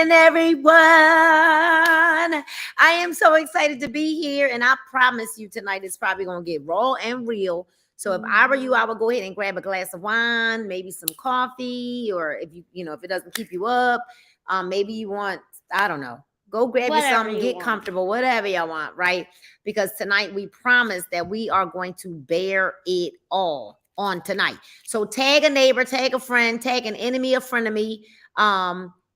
evening, everyone. I am so excited to be here, and I promise you tonight is probably going to get raw and real. So if I were you, I would go ahead and grab a glass of wine, maybe some coffee, or if if it doesn't keep you up, maybe you want, I don't know, go grab you something, get comfortable, whatever y'all want, right? Because tonight we promise that we are going to bear it all on tonight. So tag a neighbor, tag a friend, tag an enemy, a friend of me.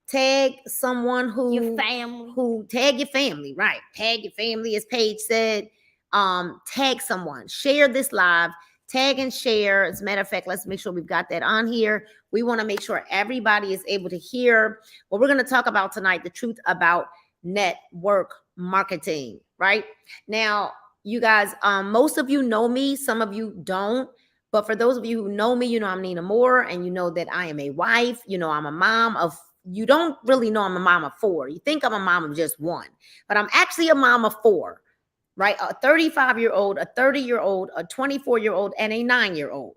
Tag someone Your who family. tag your family, right? Tag your family, as Paige said. Tag someone, share this live, tag and share. As a matter of fact, let's make sure we've got that on here. We want to make sure everybody is able to hear what we're going to talk about tonight, the truth about network marketing, right? Now, you guys, most of you know me, some of you don't. But for those of you who know me, you know I'm Nina Moore, and you know that I am a wife. You know I'm a mom of, you don't really know I'm a mom of 4. You think I'm a mom of just 1, but I'm actually a mom of 4, right? A 35-year-old, a 30-year-old, a 24-year-old, and a 9-year-old.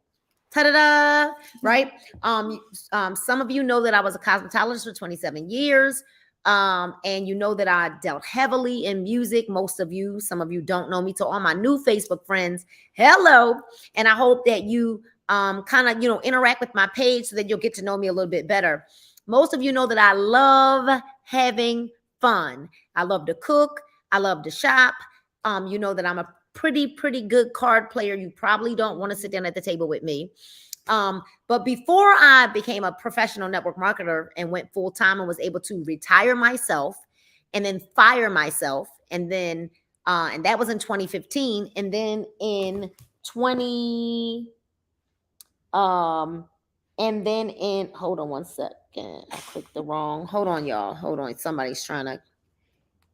Ta-da-da, right? Some of you know that I was a cosmetologist for 27 years. And you know that I dealt heavily in music. Most of you, some of you don't know me. So all my new Facebook friends, hello. And I hope that you kind of, interact with my page so that you'll get to know me a little bit better. Most of you know that I love having fun. I love to cook. I love to shop. You know that I'm a pretty good card player. You probably don't want to sit down at the table with me. But before I became a professional network marketer and went full time and was able to retire myself and then fire myself, and then and that was in 2015, and then in 20 and then in, hold on one second, I clicked the wrong, hold on y'all, hold on, somebody's trying to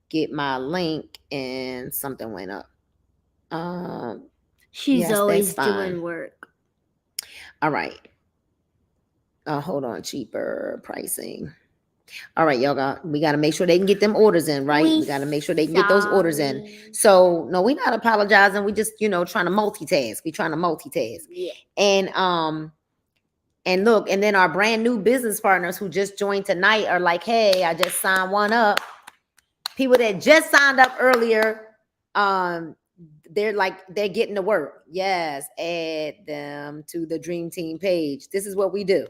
get my link and something went up. She's always doing work. All right. Hold on, cheaper pricing. All right, y'all we got to make sure they can get them orders in, right? We got to make sure they can get those orders in. So no, we're not apologizing. We just, trying to multitask. We're trying to multitask. Yeah. And look, and then our brand new business partners who just joined tonight are like, hey, I just signed one up. People that just signed up earlier, they're getting to work. Yes, add them to the Dream Team page. This is what we do,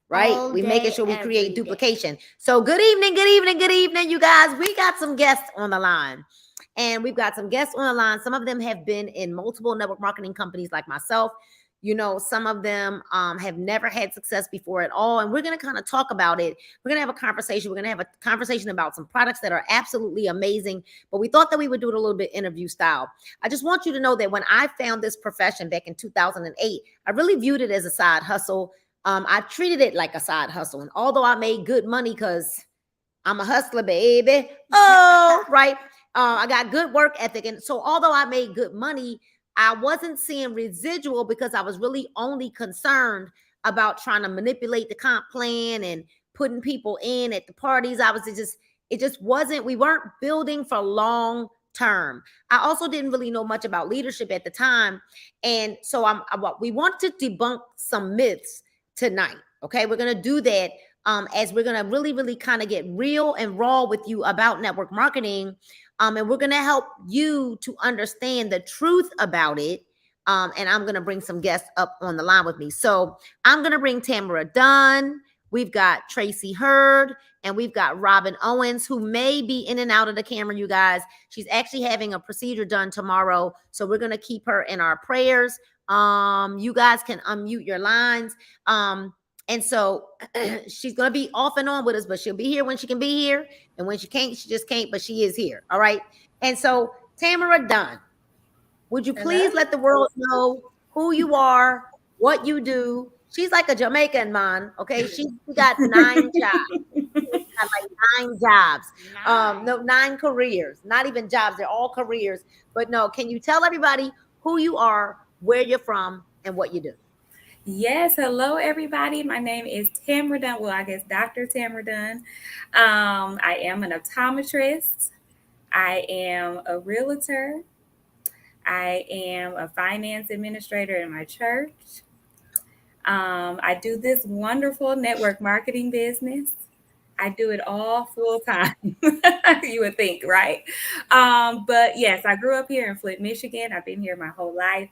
right? We making sure we create duplication. So good evening, you guys. We got some guests on the line. And we've got some guests on the line. Some of them have been in multiple network marketing companies like myself. Some of them have never had success before at all. And we're going to kind of talk about it. We're going to have a conversation. We're going to have a conversation about some products that are absolutely amazing. But we thought that we would do it a little bit interview style. I just want you to know that when I found this profession back in 2008, I really viewed it as a side hustle. I treated it like a side hustle. And although I made good money because I'm a hustler, baby. Oh, right. I got good work ethic. And so although I made good money, I wasn't seeing residual because I was really only concerned about trying to manipulate the comp plan and putting people in at the parties. It just wasn't, we weren't building for long term. I also didn't really know much about leadership at the time. And so we want to debunk some myths tonight. Okay. We're going to do that as we're going to really kind of get real and raw with you about network marketing. And we're going to help you to understand the truth about it. And I'm going to bring some guests up on the line with me. So I'm going to bring Tamara Dunn. We've got Tracy Hurd, and we've got Robin Owens, who may be in and out of the camera, you guys. She's actually having a procedure done tomorrow. So we're going to keep her in our prayers. You guys can unmute your lines. And so she's going to be off and on with us, but she'll be here when she can be here. And when she can't, she just can't, but she is here. All right. And so Tamara Dunn, would you please let the world know who you are, what you do? She's like a Jamaican man. Okay. She got 9 jobs. She's got like 9 jobs. No, 9 careers, not even jobs. They're all careers. But no, can you tell everybody who you are, where you're from, and what you do? Yes, hello everybody. My name is Tamara Dunn. Well, I guess Dr. Tamara Dunn. I am an optometrist. I am a realtor. I am a finance administrator in my church. I do this wonderful network marketing business. I do it all full time. You would think, right? But yes, I grew up here in Flint, Michigan. I've been here my whole life.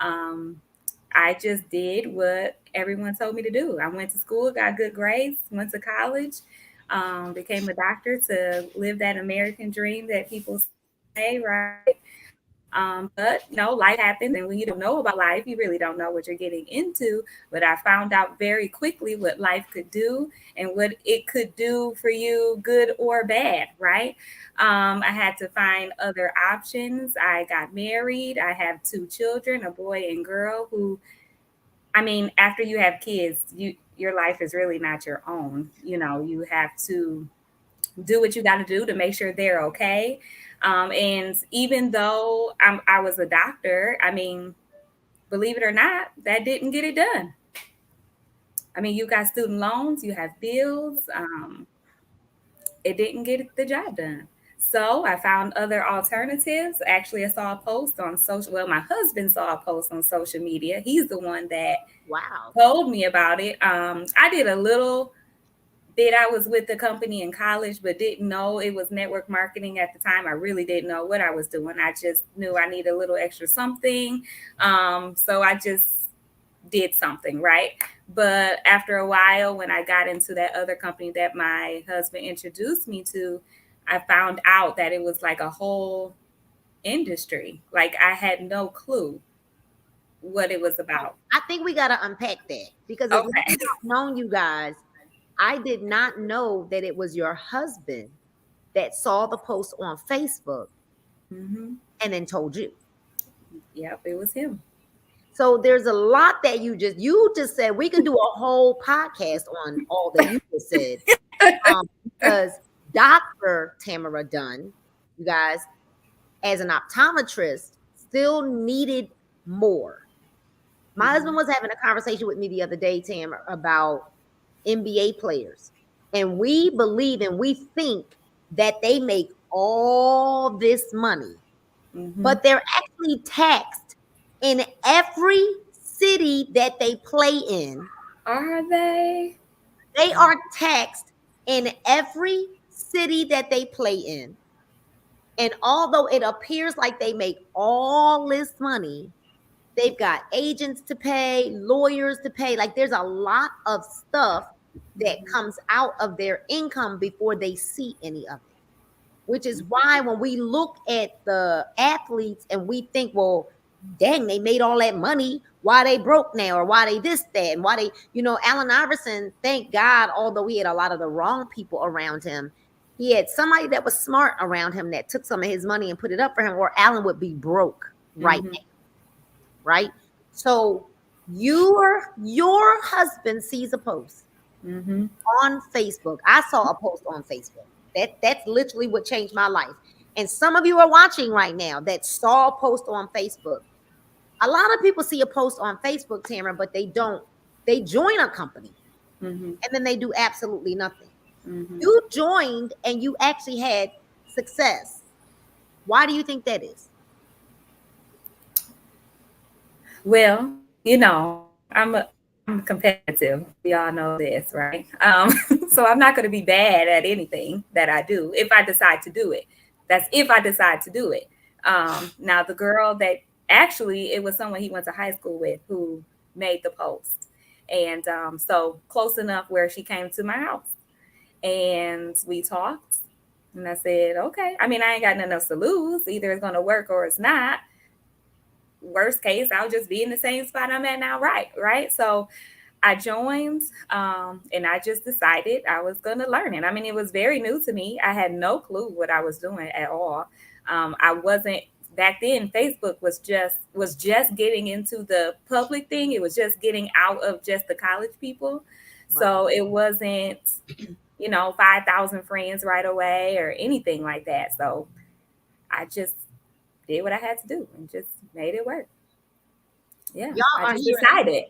Um, I just did what everyone told me to do. I went to school, got good grades, went to college, became a doctor to live that American dream that people say, right? But life happens, and when you don't know about life, you really don't know what you're getting into. But I found out very quickly what life could do and what it could do for you, good or bad, right? I had to find other options. I got married. I have 2 children, a boy and girl. Who, I mean, after you have kids, your life is really not your own. You have to do what you got to do to make sure they're okay. And even though I was a doctor, I mean, believe it or not, that didn't get it done. I mean, you got student loans, you have bills. It didn't get the job done. So I found other alternatives. Actually, I saw a post on social. Well, my husband saw a post on social media. He's the one that told me about it. I did a little bit. I was with the company in college, but didn't know it was network marketing at the time. I really didn't know what I was doing. I just knew I needed a little extra something. So I just did something, right? But after a while, when I got into that other company that my husband introduced me to, I found out that it was like a whole industry. Like I had no clue what it was about. I think we got to unpack that because as I've known you guys, I did not know that it was your husband that saw the post on Facebook and then told you. Yep, it was him. So there's a lot that you just said. We could do a whole podcast on all that you just said. Because Dr. Tamara Dunn, you guys, as an optometrist, still needed more. My husband was having a conversation with me the other day, Tamara, about NBA players. And we believe and we think that they make all this money, but they're actually taxed in every city that they play in. Are they? They are taxed in every city that they play in. And although it appears like they make all this money, they've got agents to pay, lawyers to pay. Like there's a lot of stuff that comes out of their income before they see any of it. Which is why when we look at the athletes and we think, well, dang, they made all that money. Why they broke now? Or why they this, that, and why they, Allen Iverson, thank God, although he had a lot of the wrong people around him, he had somebody that was smart around him that took some of his money and put it up for him, or Allen would be broke right now. Right? So your husband sees a post on Facebook. I saw a post on Facebook. That's literally what changed my life. And some of you are watching right now that saw a post on Facebook. A lot of people see a post on Facebook, Tamara, but they don't. They join a company and then they do absolutely nothing. You joined and you actually had success. Why do you think that is? Well, I'm competitive. We all know this, right? So I'm not going to be bad at anything that I do if I decide to do it. That's if I decide to do it. Now, the girl that actually, it was someone he went to high school with who made the post. And so close enough where she came to my house and we talked. And I said, okay. I mean, I ain't got nothing else to lose. Either it's going to work or it's not. Worst case, I'll just be in the same spot I'm at now, right? So I joined and I just decided I was going to learn it. I mean, it was very new to me. I had no clue what I was doing at all. I wasn't, back then, Facebook was just getting into the public thing. It was just getting out of just the college people. Wow. So it wasn't, 5,000 friends right away or anything like that. So I just did what I had to do and just made it work. Yeah, y'all I just decided.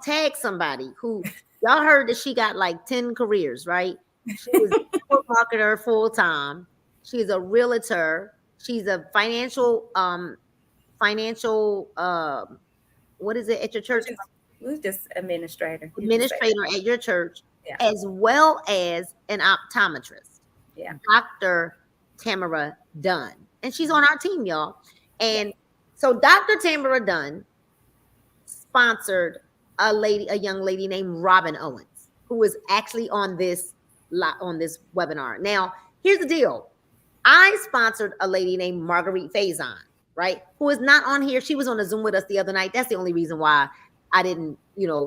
Tag somebody who y'all heard that she got like 10 careers, right? She was a marketer full time. She's a realtor. She's a financial what is it at your church? Who's just administrator at your church. as well as an optometrist. Yeah. Dr. Tamara Dunn. And she's on our team, y'all. And so Dr. Tamara Dunn sponsored a young lady named Robin Owens, who is actually on this webinar. Now, here's the deal. I sponsored a lady named Marguerite Faison, right? Who is not on here. She was on a Zoom with us the other night. That's the only reason why I didn't,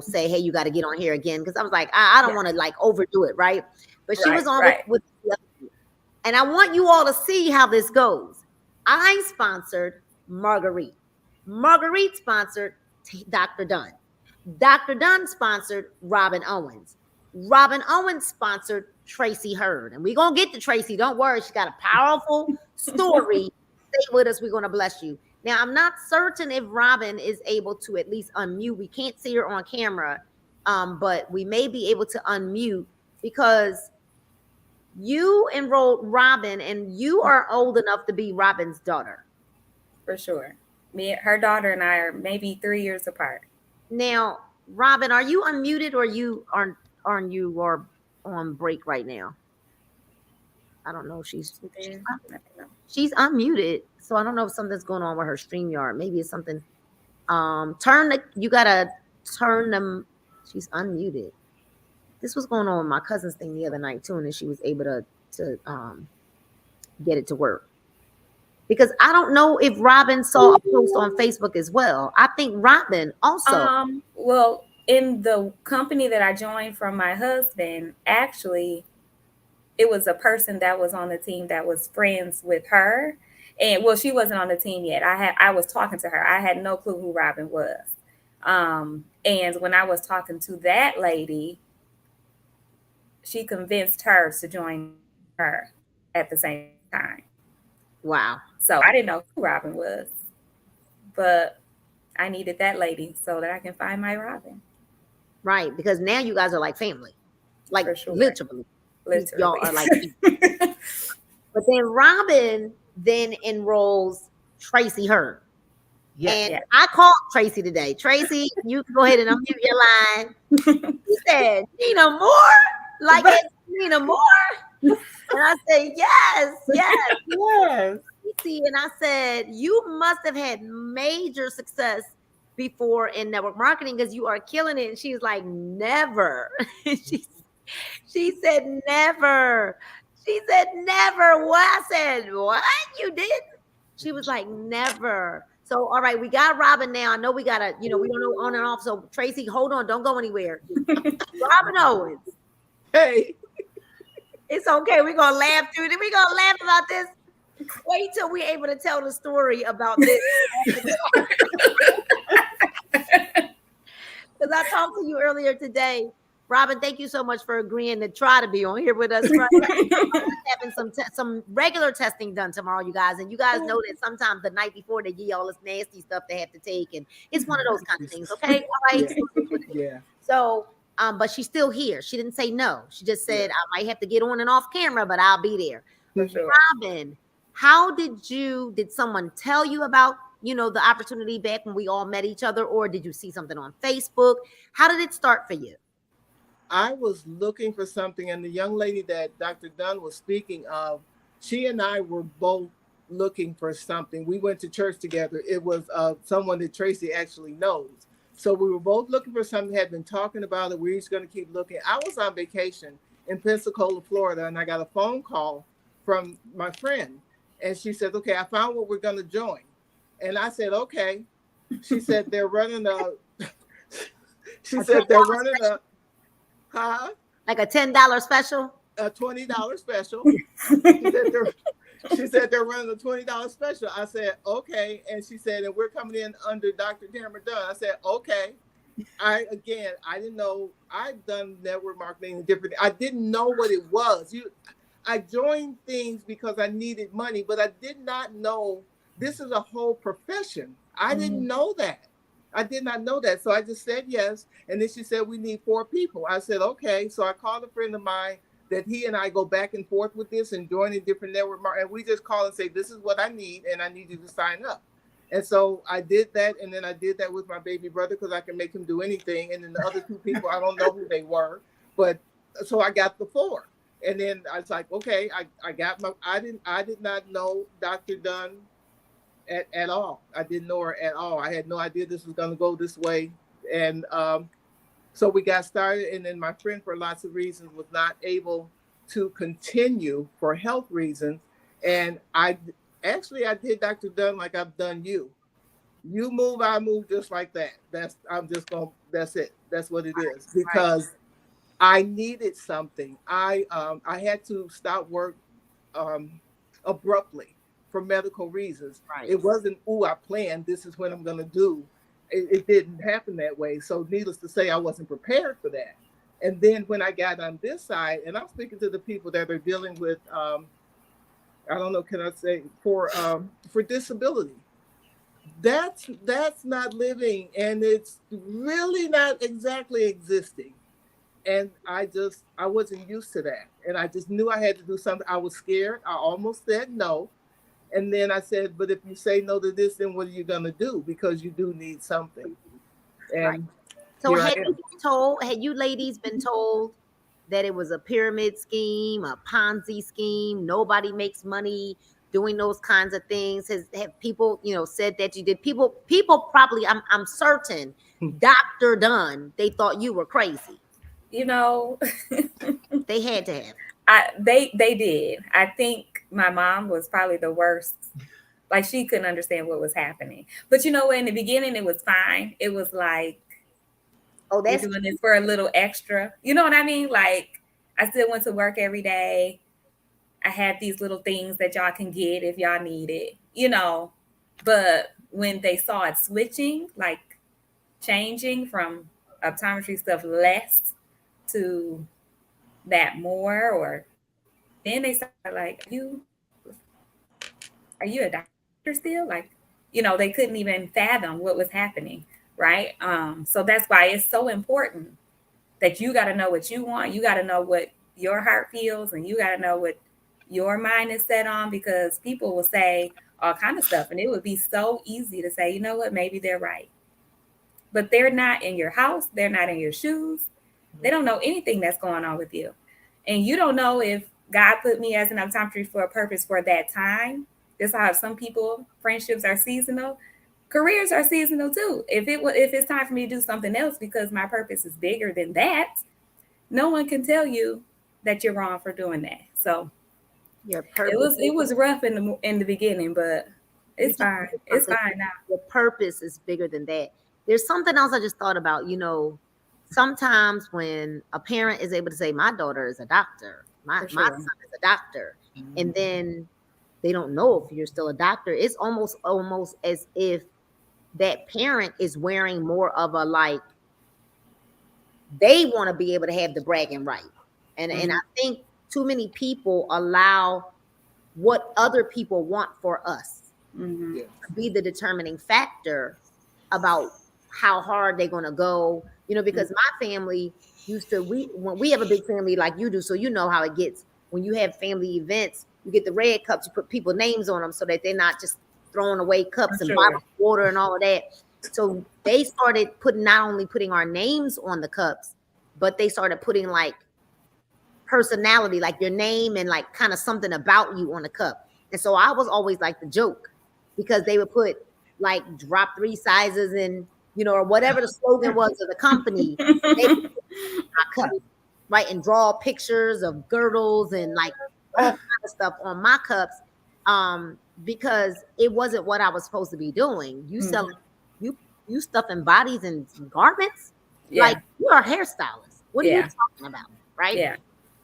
say, hey, you got to get on here again. Because I was like, I don't want to like overdo it, right? But she was on with the other people. And I want you all to see how this goes. I sponsored Marguerite. Marguerite sponsored Dr. Dunn. Dr. Dunn sponsored Robin Owens. Robin Owens sponsored Tracy Hurd. And we're going to get to Tracy. Don't worry. She's got a powerful story. Stay with us. We're going to bless you. Now, I'm not certain if Robin is able to at least unmute. We can't see her on camera, but we may be able to unmute because you enrolled Robin and you are old enough to be Robin's daughter. For sure. Her daughter and I are maybe 3 years apart. Now, Robin, are you unmuted or you are on break right now? I don't know if she's unmuted. So I don't know if something's going on with her StreamYard. Maybe it's something. You gotta turn them. She's unmuted. This was going on with my cousin's thing the other night too, and then she was able to get it to work. Because I don't know if Robin saw a post on Facebook as well. I think Robin also. Well, in the company that I joined from my husband, actually, it was a person that was on the team that was friends with her. And well, she wasn't on the team yet. I was talking to her. I had no clue who Robin was. And when I was talking to that lady, she convinced her to join her at the same time. Wow. So I didn't know who Robin was, but I needed that lady so that I can find my Robin. Right, because now you guys are like family. Like literally. Y'all are like But then Robin then enrolls Tracy Hurd. And I called Tracy today. Tracy, you can go ahead and unmute your line. She said, Nina Moore? Like it's Nina Moore? And I said, yes. And I said, you must have had major success before in network marketing because you are killing it. And she's like, never. She said, never. She said, never. What? I said, what? You did? She was like, never. So, all right, we got Robin now. I know we got to, we don't know on and off. So, Tracy, hold on. Don't go anywhere. Robin Owens. Hey. It's okay. We're going to laugh through it. We're going to laugh about this. Wait till we're able to tell the story about this. Because I talked to you earlier today. Robin, thank you so much for agreeing to try to be on here with us. Having some regular testing done tomorrow, you guys. And you guys know that sometimes the night before they give you all this nasty stuff they have to take. And it's one of those kind of things, okay? All right. Yeah. So, but she's still here. She didn't say no. She just said, I might have to get on and off camera, but I'll be there. For sure. Robin, how did someone tell you about, the opportunity back when we all met each other, or did you see something on Facebook? How did it start for you? I was looking for something, and the young lady that Dr. Dunn was speaking of, she and I were both looking for something. We went to church together. It was someone that Tracy actually knows. So we were both looking for something, had been talking about it. We were just going to keep looking. I was on vacation in Pensacola, Florida, and I got a phone call from my friend. And she said, okay, I found what we're going to join. And I said, okay. She said, they're running a like a $10 special? A $20 special. She said they're running a $20 special. I said, okay. And she said, and we're coming in under Dr. Tamara Dunn. I said, okay. I didn't know. I've done network marketing and different. I didn't know what it was. I joined things because I needed money, but I did not know this is a whole profession. I didn't know that. I did not know that. So I just said yes. And then she said, we need 4 people. I said, okay. So I called a friend of mine that he and I go back and forth with this and join in different network marketing. And we just call and say, this is what I need. And I need you to sign up. And so I did that. And then I did that with my baby brother because I can make him do anything. And then the other 2 people, I don't know who they were, but so I got the 4. And then I was like, okay, I got I did not know Dr. Dunn at all. I didn't know her at all. I had no idea this was going to go this way. And so we got started. And then my friend, for lots of reasons, was not able to continue for health reasons. And I did Dr. Dunn like I've done you. You move, I move just like that. That's it. That's what it is. Because I needed something. I had to stop work abruptly for medical reasons. Right. It wasn't, I planned, this is what I'm going to do. It didn't happen that way. So needless to say, I wasn't prepared for that. And then when I got on this side, and I'm speaking to the people that are dealing with, I don't know, can I say, for disability. That's not living, and it's really not exactly existing. And I wasn't used to that. And I just knew I had to do something. I was scared. I almost said no. And then I said, but if you say no to this, then what are you going to do? Because you do need something. And right. So had you ladies been told that it was a pyramid scheme, a Ponzi scheme, nobody makes money doing those kinds of things? Have people, said that you did? People probably, I'm certain, Dr. Dunn, they thought you were crazy. They had to have. They did. I think my mom was probably the worst. Like, she couldn't understand what was happening. But in the beginning, it was fine. It was like, oh, that's doing this for a little extra. You know what I mean? Like, I still went to work every day. I had these little things that y'all can get if y'all need it, But when they saw it switching, like changing from optometry stuff less to that more, or then they started like, are you a doctor still? Like, they couldn't even fathom what was happening, right? So that's why it's so important that you got to know what you want. You got to know what your heart feels, and you got to know what your mind is set on, because people will say all kind of stuff, and it would be so easy to say, you know what, maybe they're right. But they're not in your house. They're not in your shoes. They don't know anything that's going on with you. And you don't know if God put me as an optometrist for a purpose for that time. That's how some people, friendships are seasonal. Careers are seasonal too. If it's time for me to do something else because my purpose is bigger than that, no one can tell you that you're wrong for doing that. So your purpose, it was rough in the beginning, but it's fine. It's fine now. Your purpose is bigger than that. There's something else I just thought about. Sometimes when a parent is able to say, my daughter is a doctor, my son is a doctor, and then they don't know if you're still a doctor, it's almost as if that parent is wearing more of a, like, they want to be able to have the bragging right. And I think too many people allow what other people want for us to be the determining factor about how hard they're going to go, because my family when we have a big family like you do, so how it gets when you have family events, you get the red cups, you put people's names on them so that they're not just throwing away cups and bottles of water and all of that. So they started not only putting our names on the cups, but they started putting like personality, like your name and like kind of something about you on the cup. And so I was always like the joke, because they would put like drop 3 sizes and, or whatever the slogan was of the company, they put my cup, right, and draw pictures of girdles and like all kind of stuff on my cups, because it wasn't what I was supposed to be doing. You selling, you stuffing bodies and garments, like you're a hairstylist. What are you talking about, right? Yeah.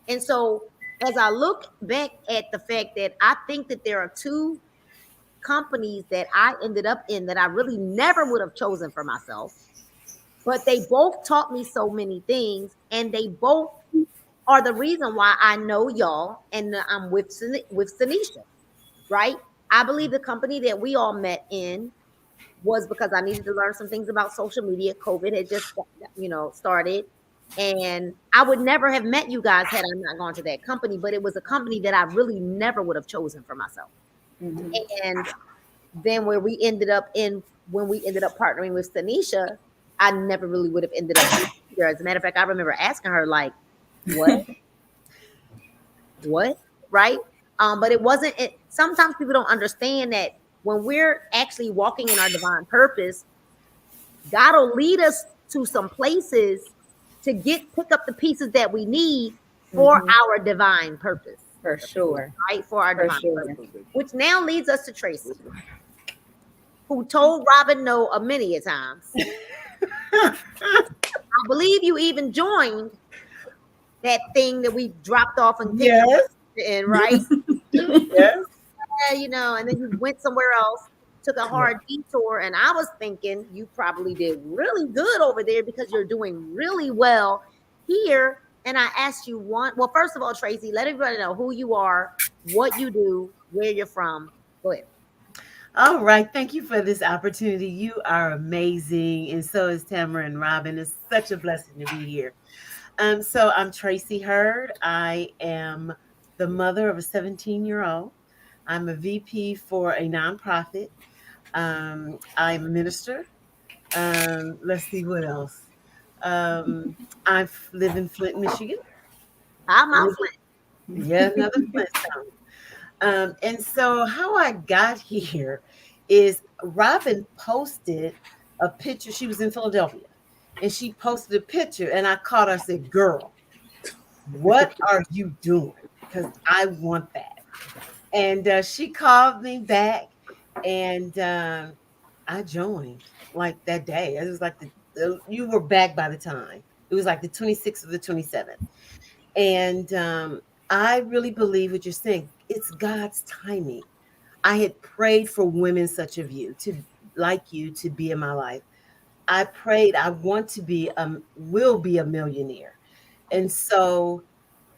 And so as I look back at the fact that I think that there are 2 companies that I ended up in that I really never would have chosen for myself, but they both taught me so many things, and they both are the reason why I know y'all and I'm with Sanisha, right? I believe the company that we all met in was because I needed to learn some things about social media. COVID had just, started, and I would never have met you guys had I not gone to that company, but it was a company that I really never would have chosen for myself. And then when we ended up partnering with Sanisha, I never really would have ended up here. As a matter of fact, I remember asking her, like, what? What? Right? But it wasn't it. Sometimes people don't understand that when we're actually walking in our divine purpose, God will lead us to some places to pick up the pieces that we need for our divine purpose. For sure. Right? For our divine purpose. Absolutely. Which now leads us to Tracy, who told Robin no a many a times. I believe you even joined that thing that we dropped off and Yes. in, right? Yes. You know, and then you went somewhere else, took a hard detour, and I was thinking you probably did really good over there because you're doing really well here. And I asked you well, first of all, Tracy, let everybody know who you are, what you do, where you're from. Go ahead. All right. Thank you for this opportunity. You are amazing. And so is Tamara and Robin. It's such a blessing to be here. So I'm Tracy Hurd. I am the mother of a 17-year-old. I'm a VP for a nonprofit. I'm a minister. Let's see what else. I live in Flint, Michigan. I'm out Flint. Yeah, another Flintstone. And so how I got here is Robin posted a picture. She was in Philadelphia and she posted a picture and I called her. I said, girl, what are you doing? Because I want that. And she called me back and I joined like that day. It was like you were back by the time. It was like the 26th or the 27th. And I really believe what you're saying. It's God's timing. I had prayed for women such as you like you to be in my life. I prayed I want to be will be a millionaire. And so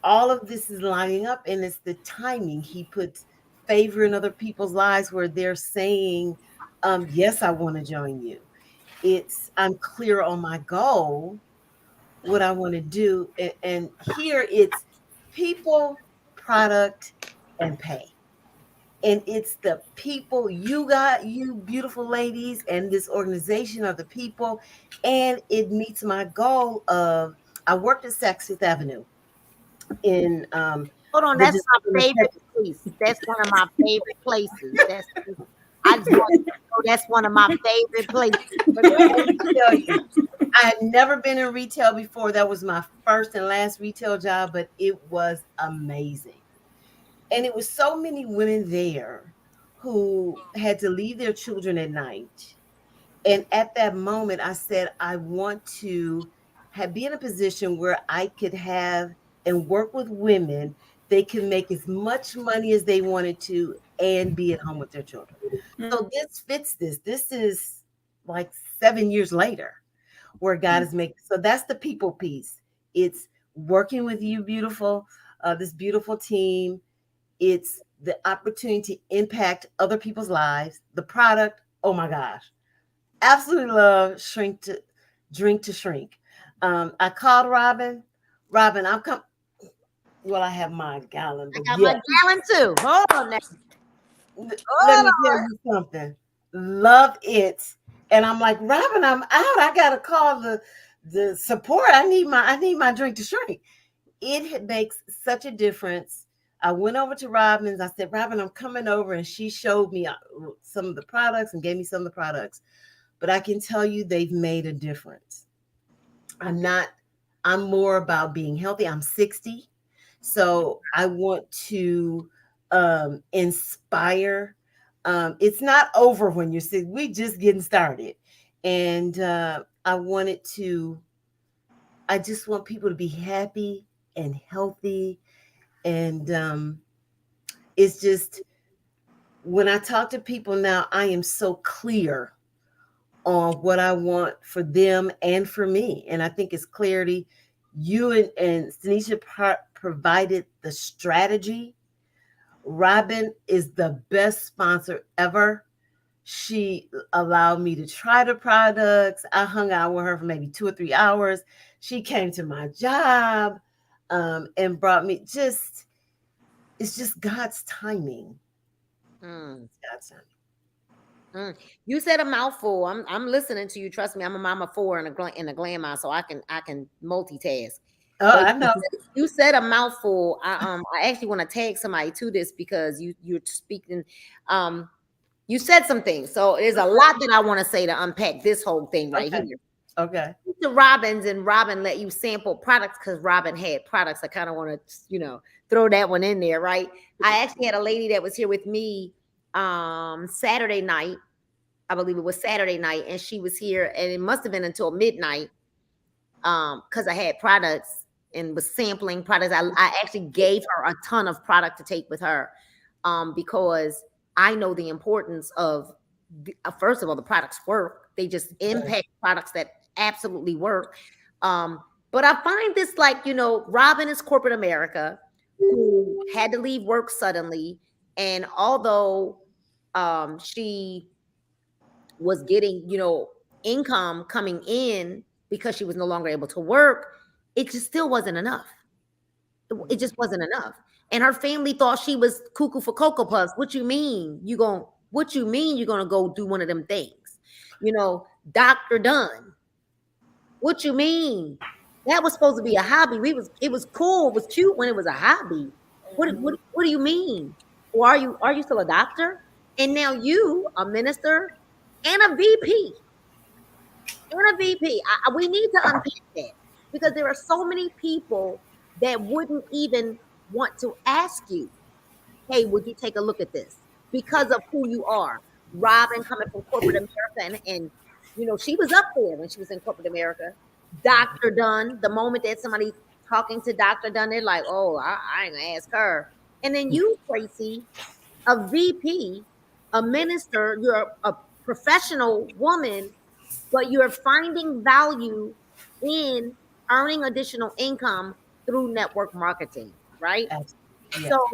all of this is lining up and it's the timing. He puts favor in other people's lives where they're saying, yes, I want to join you. I'm clear on my goal, what I want to do. And here it's people, product, and pay. And it's the people, you beautiful ladies, and this organization are the people. And it meets my goal of, I worked at Saks Fifth Avenue in hold on, that's my favorite place. That's one of my favorite places. I just want to know that's one of my favorite places. But let me tell you, I had never been in retail before. That was my first and last retail job, but it was amazing. And it was so many women there who had to leave their children at night. And at that moment, I said, I want to be in a position where I could have and work with women. They can make as much money as they wanted to and be at home with their children. Mm-hmm. So this fits this. This is like 7 years later where God is making. So that's the people piece. It's working with you, this beautiful team. It's the opportunity to impact other people's lives. The product, oh my gosh. Absolutely love Drink to Shrink. I called Robin. Robin, I'm coming. Well, I have my gallon. I got my gallon too. Hold on now. Let me tell you something. Love it. And I'm like, Robin, I'm out. I gotta call the support. I need my Drink to Shrink. It makes such a difference. I went over to Robin's. I said, Robin, I'm coming over. And she showed me some of the products and gave me some of the products. But I can tell you they've made a difference. I'm more about being healthy. I'm 60. So I want to inspire. It's not over when you're 60. We just getting started. And I just want people to be happy and healthy. And it's just, when I talk to people now, I am so clear on what I want for them and for me. And I think it's clarity. You and Tanisha provided the strategy. Robin is the best sponsor ever. She allowed me to try the products. I hung out with her for maybe 2 or 3 hours. She came to my job and brought me it's just God's timing. It's God's timing. You said a mouthful. I'm listening to you. Trust me, I'm a mama 4 and a grandma, so I can multitask. Oh, I know. You said a mouthful. I actually want to tag somebody to this because you're speaking. You said some things, so there's a lot that I want to say to unpack this whole thing right here. Okay. To Robin's, and Robin let you sample products because Robin had products. I kind of want to, throw that one in there, right? I actually had a lady that was here with me Saturday night. I believe it was Saturday night, and she was here, and it must have been until midnight because I had products and was sampling products. I actually gave her a ton of product to take with her because I know the importance of, first of all, the products work. They just impact products that absolutely work. But I find this Robin is corporate America who had to leave work suddenly. And although she was getting, income coming in because she was no longer able to work, it just still wasn't enough. It just wasn't enough. And her family thought she was cuckoo for Cocoa Puffs. What you mean you're gonna go do one of them things? Dr. Dunn. What you mean? That was supposed to be a hobby. It was cool, it was cute when it was a hobby. What do you mean? Or are you still a doctor? And now you a minister and a VP. We need to unpack that because there are so many people that wouldn't even want to ask you, hey, would you take a look at this? Because of who you are. Robin coming from corporate America, and she was up there when she was in corporate America. Dr. Dunn, the moment that somebody talking to Dr. Dunn, they're like, oh, I ain't gonna ask her. And then you, Tracy, a VP, a minister, you're a professional woman, but you're finding value in earning additional income through network marketing, right? Yeah. So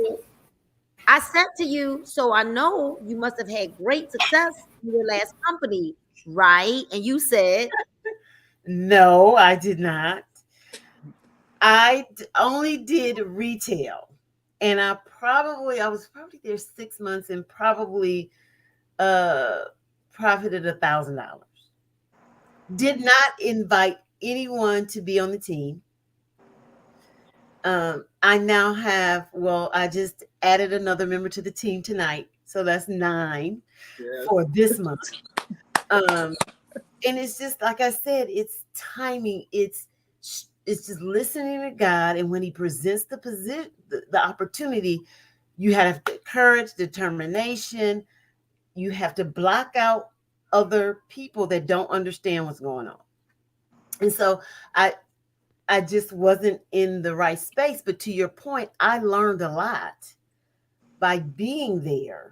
I said to you, so I know you must have had great success in your last company, right? And you said, no, I did not. I only did retail, and I was probably there 6 months and probably profited $1,000. Did not invite anyone to be on the team. I now have, I just added another member to the team tonight. So that's 9 for this month. And it's just, like I said, it's timing. It's just listening to God. And when he presents the opportunity, you have the courage, determination. You have to block out other people that don't understand what's going on. And so I just wasn't in the right space. But to your point, I learned a lot by being there.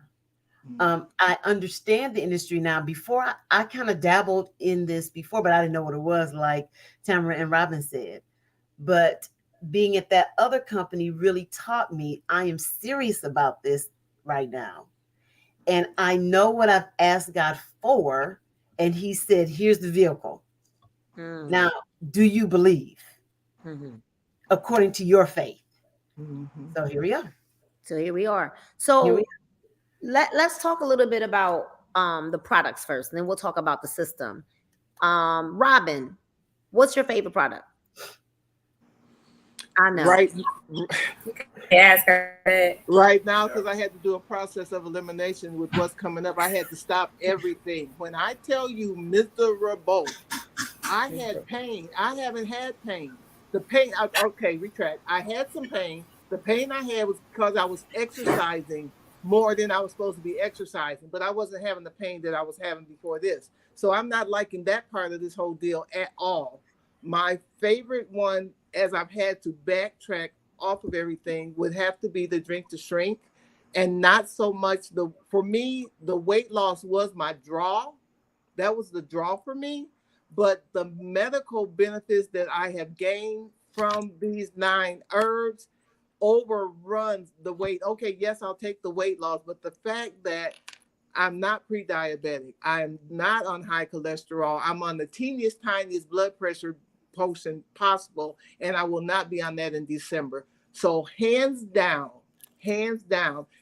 I understand the industry now. Before I kind of dabbled in this before, but I didn't know what it was, like Tamara and Robin said. But being at that other company really taught me I am serious about this right now. And I know what I've asked God for. And he said, here's the vehicle. Now, do you believe? According to your faith. So here we are. So let's talk a little bit about the products first, and then we'll talk about the system. Robin, what's your favorite product? I know. Right now, because I had to do a process of elimination with what's coming up, I had to stop everything. When I tell you miserable, I had pain. I haven't had pain. The pain, retract. I had some pain. The pain I had was because I was exercising more than I was supposed to be exercising, but I wasn't having the pain that I was having before this. So I'm not liking that part of this whole deal at all. My favorite one, as I've had to backtrack off of everything, would have to be the Drink to Shrink, and not so much for me, the weight loss was my draw. That was the draw for me. But the medical benefits that I have gained from these 9 herbs overruns the weight. Okay, yes, I'll take the weight loss, but the fact that I'm not pre-diabetic, I'm not on high cholesterol, I'm on the teeniest, tiniest blood pressure potion possible, and I will not be on that in December. So hands down,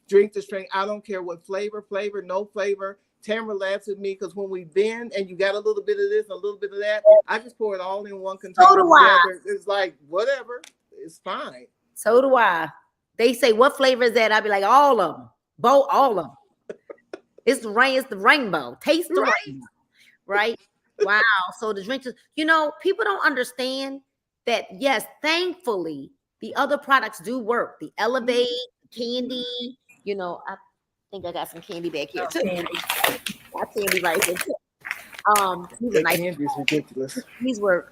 Drink to Shrink. I don't care what flavor, no flavor. Tamara laughs at me because when we bend and you got a little bit of this, a little bit of that, I just pour it all in one container. So do I. It's like, whatever, it's fine. So do I. They say, what flavor is that? I'd be like, all of them. All of them. It's the rainbow. Taste the rainbow. Right? Wow. So the drink, people don't understand that, yes, thankfully, the other products do work. The Elevate, candy, I think I got some candy back here too. Got candy right here too. These are nice. Candy's ridiculous. These were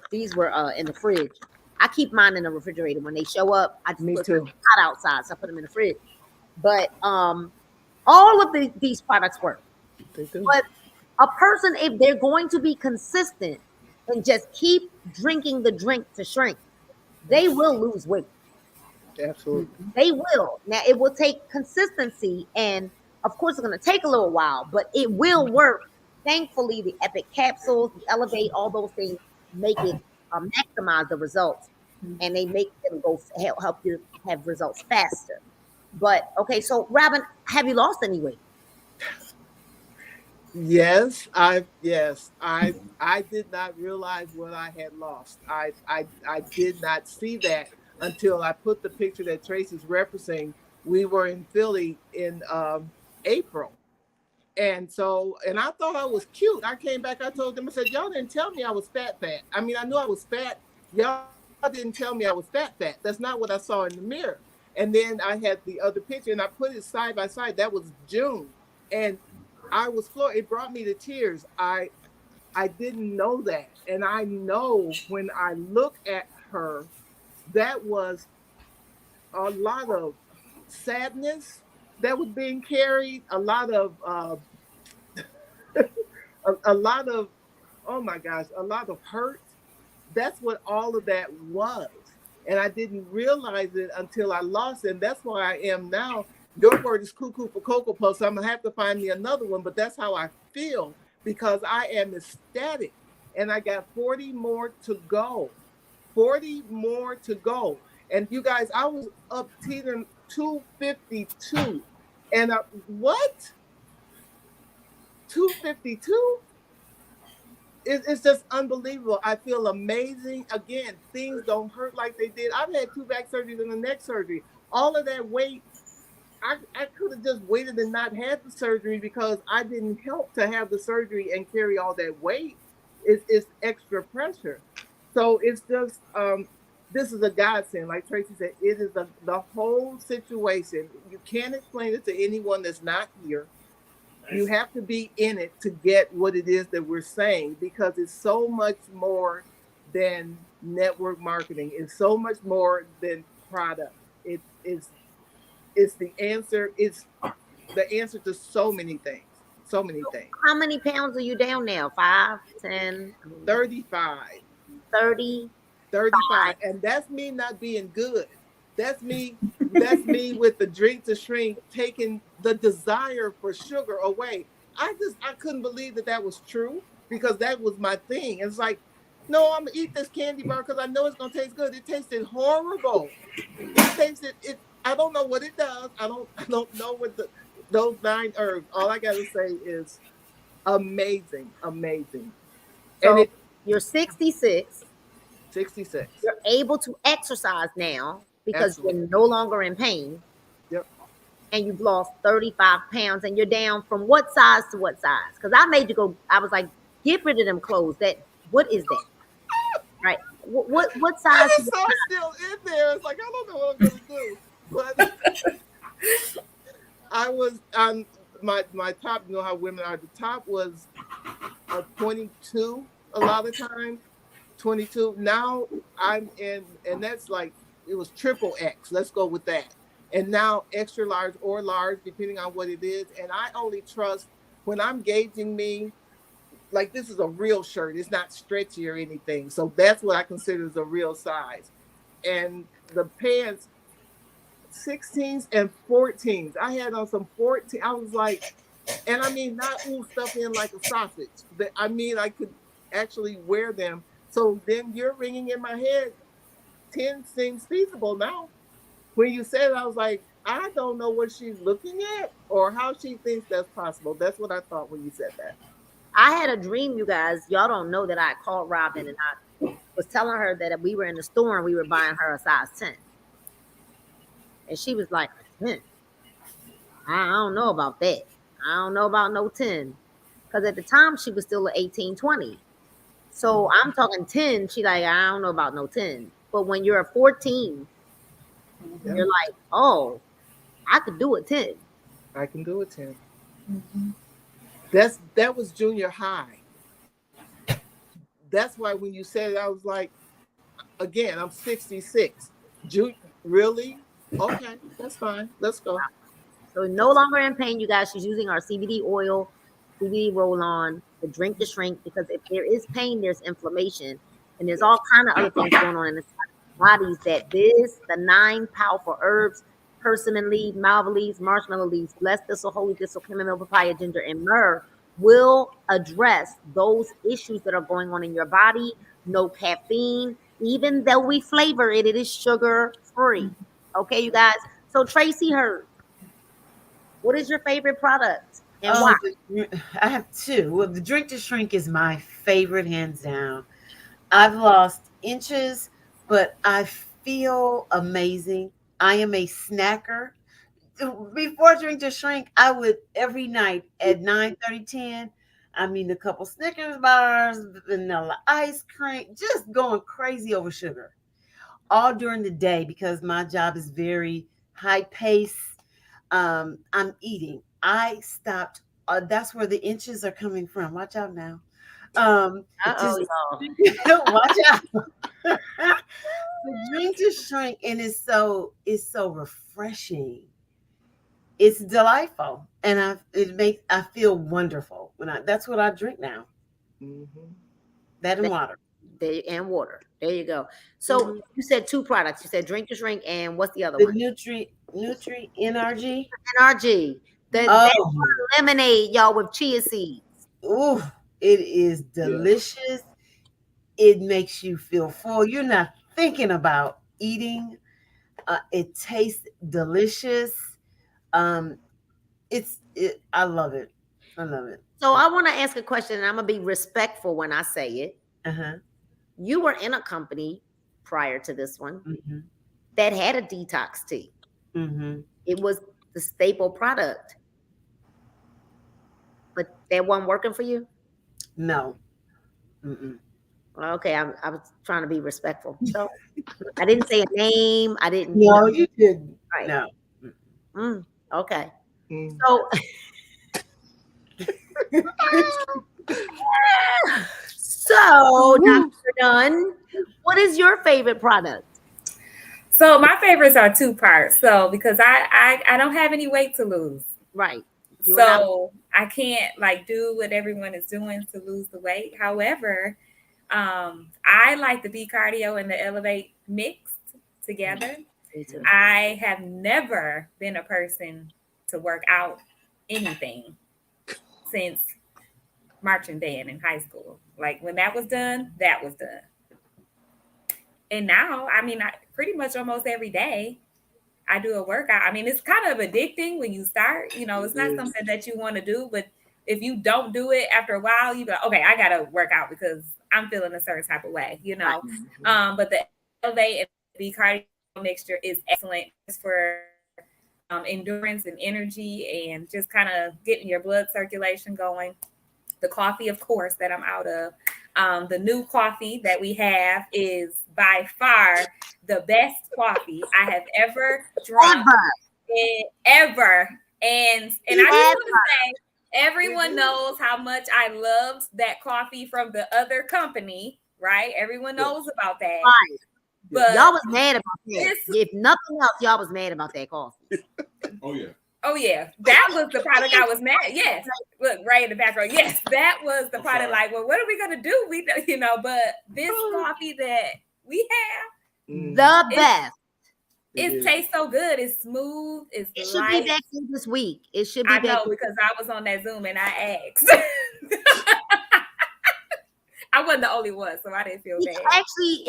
in the fridge. I keep mine in the refrigerator. When they show up, I just put them hot outside, so I put them in the fridge. But all of these products work. They do. But a person, if they're going to be consistent and just keep drinking the drink to shrink, they will lose weight. Absolutely. They will. Now, it will take consistency, and of course, it's going to take a little while, but it will work. Thankfully, the Epic capsules, the Elevate, all those things make it maximize the results, and they make them help you have results faster. But okay, so Robin, have you lost any weight? Yes, I did not realize what I had lost. I did not see that until I put the picture that Tracy's referencing. We were in Philly in April. And I thought I was cute. I came back, I told them, I said, y'all didn't tell me I was fat. I mean, I knew I was fat. Y'all didn't tell me I was fat. That's not what I saw in the mirror. And then I had the other picture and I put it side by side. That was June. And I was floored. It brought me to tears. I didn't know that. And I know when I look at her, that was a lot of sadness that was being carried, a lot of oh my gosh, a lot of hurt. That's what all of that was. And I didn't realize it until I lost it. And that's where I am now. Your word is cuckoo for Cocoa Puffs. So I'm gonna have to find me another one, but that's how I feel because I am ecstatic. And I got 40 more to go. 40 more to go. And you guys, I was up teetering 252. And what? 252? It's just unbelievable. I feel amazing. Again, things don't hurt like they did. I've had 2 back surgeries and a neck surgery. All of that weight, I could have just waited and not had the surgery because I didn't help to have the surgery and carry all that weight. It's extra pressure. So it's just, this is a godsend. Like Tracy said, it is the whole situation. You can't explain it to anyone that's not here. You have to be in it to get what it is that we're saying because it's so much more than network marketing. It's so much more than product. It's the answer. It's the answer to so many things. So many things. How many pounds are you down now? 5, 10? 35. 30? 35. And that's me not being good. That's me with the drink to shrink, taking the desire for sugar away. I couldn't believe that was true because that was my thing. It's like, no, I'm gonna eat this candy bar because I know it's gonna taste good. It tasted horrible. I don't know what it does. I don't know what those 9 herbs. All I gotta say is amazing. So and you're 66. 66. You're able to exercise now because Absolutely. You're no longer in pain. Yep. And you've lost 35 pounds and you're down from what size to what size? Because I made you go, I was like, get rid of them clothes. What is that? Right. What size? I saw still in there. It's like, I don't know what I'm gonna do. But I was on my top, you know how women are, the top was a 22 a lot of times. 22. Now I'm in, and that's like, it was triple X. Let's go with that. And now extra large or large, depending on what it is. And I only trust when I'm gauging me, like this is a real shirt. It's not stretchy or anything. So that's what I consider as a real size. And the pants, 16s and 14s. I had on some 14. I was like, and I mean, not stuff in like a sausage. But I mean, I could actually wear them. So then you're ringing in my head, 10 seems feasible now. When you said it, I was like, I don't know what she's looking at or how she thinks that's possible. That's what I thought when you said that. I had a dream, you guys. Y'all don't know that I called Robin and I was telling her that we were in the store and we were buying her a size 10. And she was like, 10? I don't know about that. I don't know about no 10. Because at the time, she was still an 18, 20. So I'm talking 10. She like, I don't know about no 10. But when you're a 14, you're like, oh, I could do a 10. I can do a 10. Mm-hmm. That was junior high. That's why when you said it, I was like, again, I'm 66. Really? Okay, that's fine. Let's go. So no longer in pain, you guys. She's using our CBD oil, CBD roll-on, the drink to shrink, because if there is pain, there's inflammation. And there's all kind of other things going on in the bodies that the 9 powerful herbs, persimmon leaf, malva leaves, marshmallow leaves, blessed thistle, holy thistle, chamomile, papaya, ginger, and myrrh will address those issues that are going on in your body. No caffeine. Even though we flavor it, it is sugar free. Okay, you guys. So Tracy Hurd, what is your favorite product and why? I have 2. Well, the drink to shrink is my favorite, hands down. I've lost inches, but I feel amazing. I am a snacker. Before drink to shrink, I would every night at 9:30, 10. I mean, a couple Snickers bars, vanilla ice cream, just going crazy over sugar all during the day because my job is very high pace. I'm eating. I stopped. That's where the inches are coming from. Watch out now. Watch out. The drink to shrink, and it's so refreshing. It's delightful, and I feel wonderful that's what I drink now. Mm-hmm. That and water. And water. There you go. So you said 2 products. You said drink to shrink, and what's the other one? The Nutri NRG. NRG. That lemonade, y'all, with chia seeds. Ooh, it is delicious. It makes you feel full. You're not thinking about eating. It tastes delicious. I love it. I love it. So I want to ask a question, and I'm gonna be respectful when I say it. Uh-huh. You were in a company prior to this one that had a detox tea. Mm-hmm. It was the staple product, but that wasn't working for you. No. Mm-mm. Okay, I was trying to be respectful. So I didn't say a name. I didn't. No, you didn't. Right. No. Okay. Mm. So Dr. Dunn, what is your favorite product? So my favorites are 2 parts. So because I don't have any weight to lose. Right. So I can't do what everyone is doing to lose the weight. However, I like the B Cardio and the Elevate mixed together. I have never been a person to work out anything since marching band in high school. Like when that was done, that was done. And now, I pretty much almost every day I do a workout. I mean, it's kind of addicting when you start, it's not something that you want to do, but if you don't do it after a while, you go, okay, I got to work out because I'm feeling a certain type of way, But the Elevate and B Cardio mixture is excellent for endurance and energy and just kind of getting your blood circulation going. The coffee, of course, that I'm out of. The new coffee that we have is by far the best coffee I have ever drunk. Ever. And I just want to say, everyone knows how much I loved that coffee from the other company, right? Everyone knows about that. Right. But y'all was mad about that. If nothing else, y'all was mad about that coffee. Oh yeah, that was the product I was mad. Yes, look right in the background. Yes, that was the product. Like, well, what are we gonna do? But this coffee that we have, the best. It tastes so good. It's smooth. It should be back in this week. It should be. I know because I was on that Zoom and I asked. I wasn't the only one, so I didn't feel It's bad. actually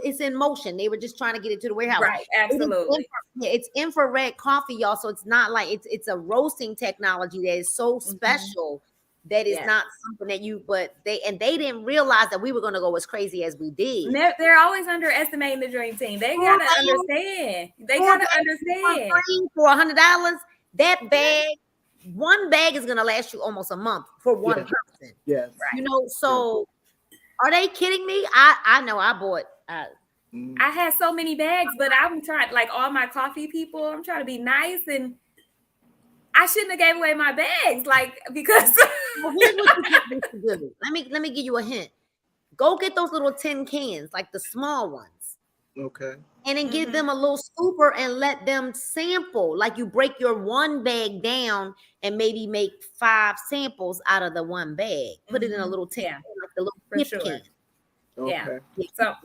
it's in motion. They were just trying to get it to the warehouse. Right, absolutely. It's infrared coffee, y'all. So it's not like it's a roasting technology that is so special that is not something that they didn't realize that we were going to go as crazy as we did. They're always underestimating the dream team. They gotta understand. They gotta understand. For $100, that bag, one bag is gonna last you almost a month for one person. Yes. Right. You know, so are they kidding me? I know I bought I had so many bags, but I'm trying, like all my coffee people, I'm trying to be nice, and I shouldn't have gave away my bags, like, because well, here's what you need to do. Let me give you a hint. Go get those little tin cans, like the small ones. Okay. And then give them a little scooper and let them sample. Like you break your one bag down and maybe make 5 samples out of the one bag. Put it in a little tin, like the little gift can. Okay. So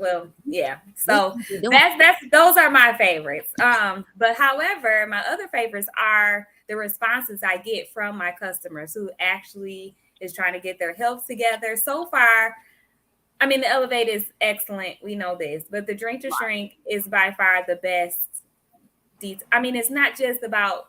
those are my favorites. But however, my other favorites are the responses I get from my customers who actually is trying to get their health together. So far, I mean, the Elevate is excellent. We know this, but the Drink to Shrink is by far the best. I mean, it's not just about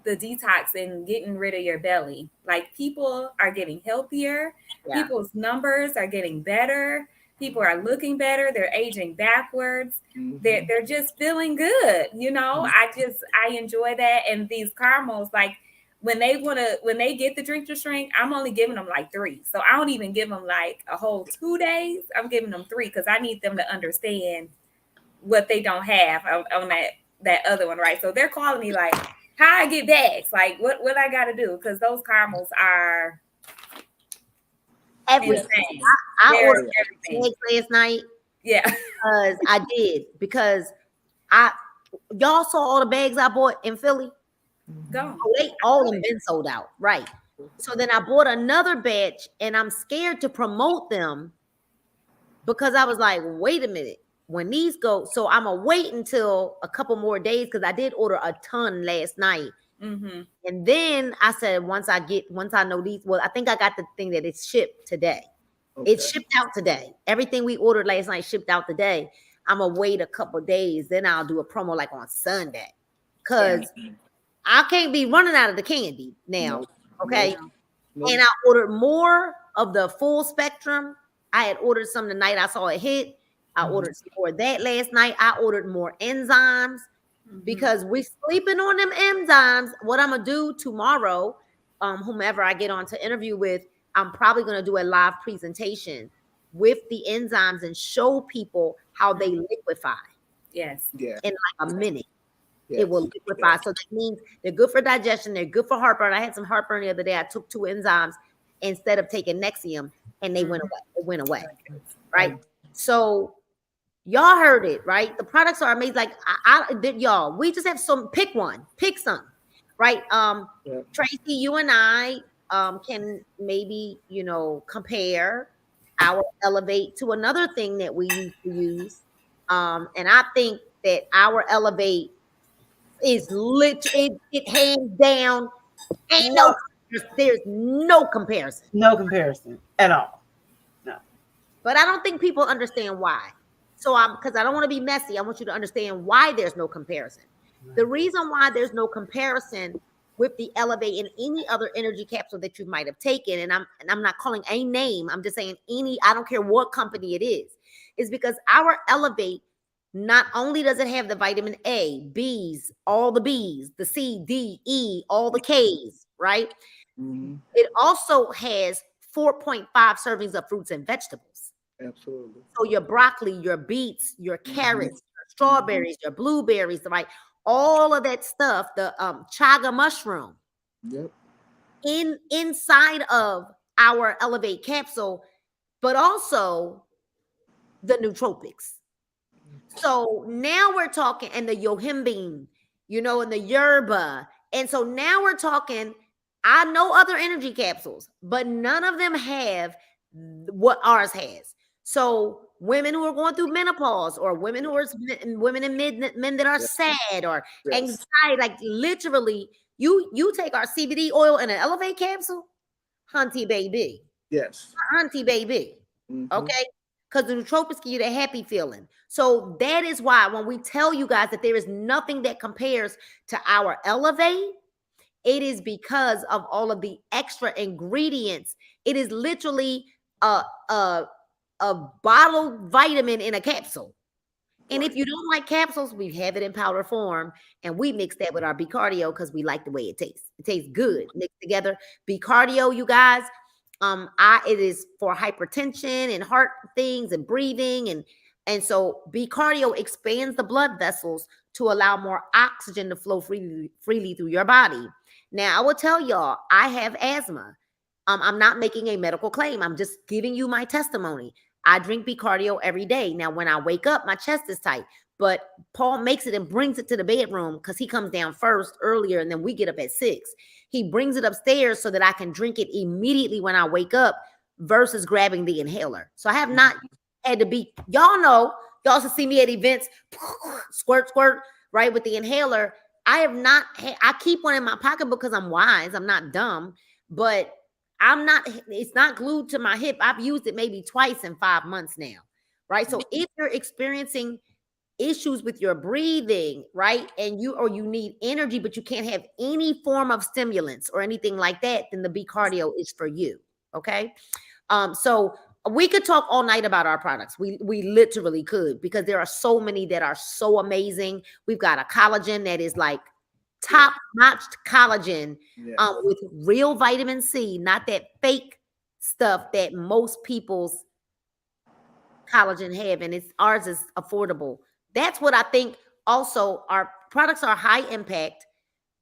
the detox and getting rid of your belly. Like, people are getting healthier. Yeah. People's numbers are getting better. People are looking better. They're aging backwards. They're just feeling good. You know, I enjoy that. And these caramels, like, when they get the Drink to Shrink, I'm only giving them like 3. So I don't even give them like a whole 2 days. I'm giving them 3 because I need them to understand what they don't have on that other one, right? So they're calling me like, how I get bags? Like, what I got to do? Because those caramels are everything. I ordered everything last night. Yeah, because I did. Because y'all saw all the bags I bought in Philly. Go. Oh, they all have been sold out, right? So then I bought another batch, and I'm scared to promote them because I was like, wait a minute, when these go, so I'm gonna wait until a couple more days because I did order a ton last night, and then I said once I know these, well, I think I got the thing that it's shipped today. Okay. It's shipped out today. Everything we ordered last night shipped out today. I'm gonna wait a couple days, then I'll do a promo like on Sunday, because I can't be running out of the candy now. Okay. And I ordered more of the full spectrum. I had ordered some the night I saw it hit. I ordered some more that last night. I ordered more enzymes because we sleeping on them enzymes. What I'm gonna do tomorrow, whomever I get on to interview with, I'm probably gonna do a live presentation with the enzymes and show people how they liquefy. Yes. Yeah. In like a minute. It will liquefy. So that means they're good for digestion. They're good for heartburn. I had some heartburn the other day. I took 2 enzymes instead of taking Nexium, and they went away. It went away. Right. So y'all heard it, right? The products are amazing. Like y'all, we just have pick some, right? Tracy, you and I can maybe, compare our Elevate to another thing that we used to use. And I think that our Elevate is it hands down. There's no comparison. No comparison at all. No. But I don't think people understand why. So because I don't want to be messy, I want you to understand why there's no comparison. The reason why there's no comparison with the Elevate and any other energy capsule that you might have taken, and I'm not calling a name, I'm just saying I don't care what company it is because our Elevate, not only does it have the vitamin A, B's, all the B's, the C, D, E, all the K's, right? It also has 4.5 servings of fruits and vegetables. Absolutely. So your broccoli, your beets, your carrots, your strawberries, your blueberries, right? All of that stuff, the chaga mushroom. Yep. Inside of our Elevate capsule, but also the nootropics. So now we're talking, and the yohimbine, and the yerba. And so now we're talking, I know other energy capsules, but none of them have what ours has. So women who are going through menopause, or women men that are sad or anxiety, like literally, you take our CBD oil in an Elevate capsule, hunty baby. Yes. Auntie baby. Mhm. Okay. Because the nootropics give you that happy feeling. So that is why when we tell you guys that there is nothing that compares to our Elevate, it is because of all of the extra ingredients. It is literally a bottled vitamin in a capsule. And if you don't like capsules, we have it in powder form, and we mix that with our B Cardio because we like the way it tastes. It tastes good mixed together. B Cardio, you guys, it is for hypertension and heart things and breathing, and so B Cardio expands the blood vessels to allow more oxygen to flow freely through your body. Now, I will tell y'all, I have asthma. I'm not making a medical claim. I'm just giving you my testimony. I drink B Cardio every day. Now, when I wake up, my chest is tight, but Paul makes it and brings it to the bedroom because he comes down first earlier, and then we get up at 6. He brings it upstairs so that I can drink it immediately when I wake up versus grabbing the inhaler. So I have not had to be, y'all know, y'all also see me at events, squirt, squirt, right, with the inhaler. I have not, I keep one in my pocket because I'm wise. I'm not dumb, but it's not glued to my hip. I've used it maybe twice in 5 months now, right? So if you're experiencing issues with your breathing, right, and you need energy, but you can't have any form of stimulants or anything like that, then the B Cardio is for you, okay? So we could talk all night about our products. We literally could, because there are so many that are so amazing. We've got a collagen that is like top-notch collagen, with real vitamin C, not that fake stuff that most people's collagen have, and ours is affordable. That's what I think. Also, our products are high impact.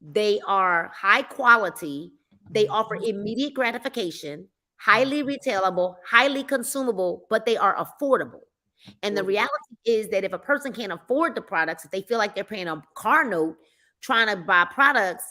They are high quality. They offer immediate gratification, highly retailable, highly consumable, but they are affordable. And the reality is that if a person can't afford the products, if they feel like they're paying a car note trying to buy products,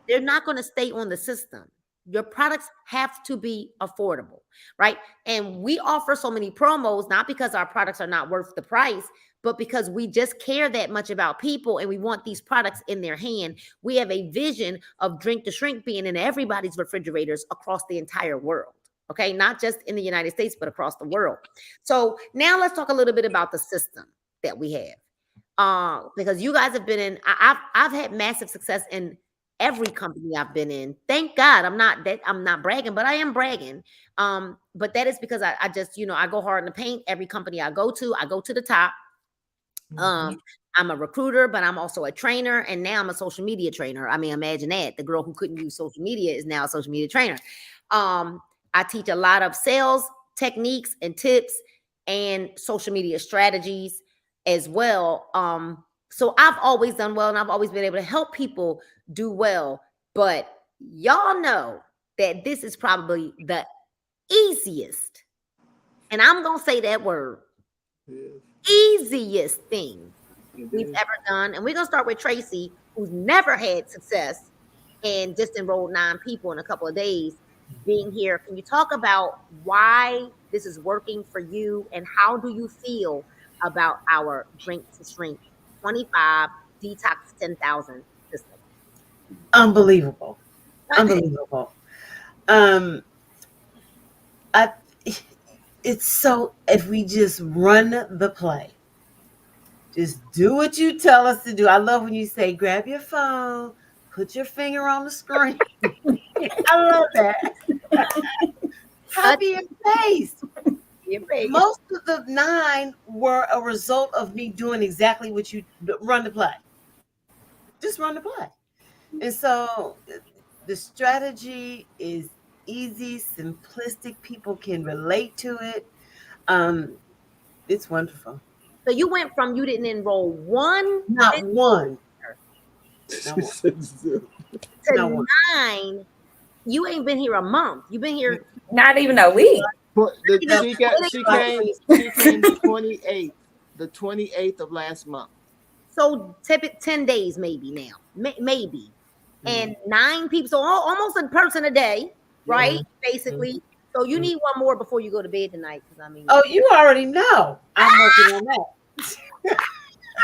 they're not going to stay on the system. Your products have to be affordable, right? And we offer so many promos, not because our products are not worth the price, but because we just care that much about people and we want these products in their hand. We have a vision of Drink to Shrink being in everybody's refrigerators across the entire world, okay? Not just in the United States, but across the world. So now let's talk a little bit about the system that we have. Because you guys have been in, I've had massive success in every company I've been in. Thank God. I'm not bragging, but I am bragging. But that is because I just, I go hard in the paint. Every company I go to the top. I'm a recruiter, but I'm also a trainer, and now I'm a social media trainer. I mean, imagine that. The girl who couldn't use social media is now a social media trainer. I teach a lot of sales techniques and tips and social media strategies as well. So I've always done well, and I've always been able to help people do well. But y'all know that this is probably the easiest, and I'm going to say that word, easiest thing we've ever done. And we're going to start with Tracy, who's never had success and just enrolled 9 people in a couple of days being here. Can you talk about why this is working for you, and how do you feel about our Drink to Shrink 25 Detox 10,000 system? Unbelievable. It's so, if we just run the play, just do what you tell us to do. I love when you say, grab your phone, put your finger on the screen. I love that. Copy and paste. Most of the 9 were a result of me doing exactly what you run the play. Just run the play. And so the strategy is easy, simplistic. People can relate to it. It's wonderful. So you went from, you didn't enroll one, not one, to 9. You ain't been here a month. You've been here not even a week. She came the 28th of last month. So 10 days maybe now, maybe. And 9 people, so almost a person a day, right? Basically. So you need one more before you go to bed tonight. Because I mean, oh, you already know. I'm working on that.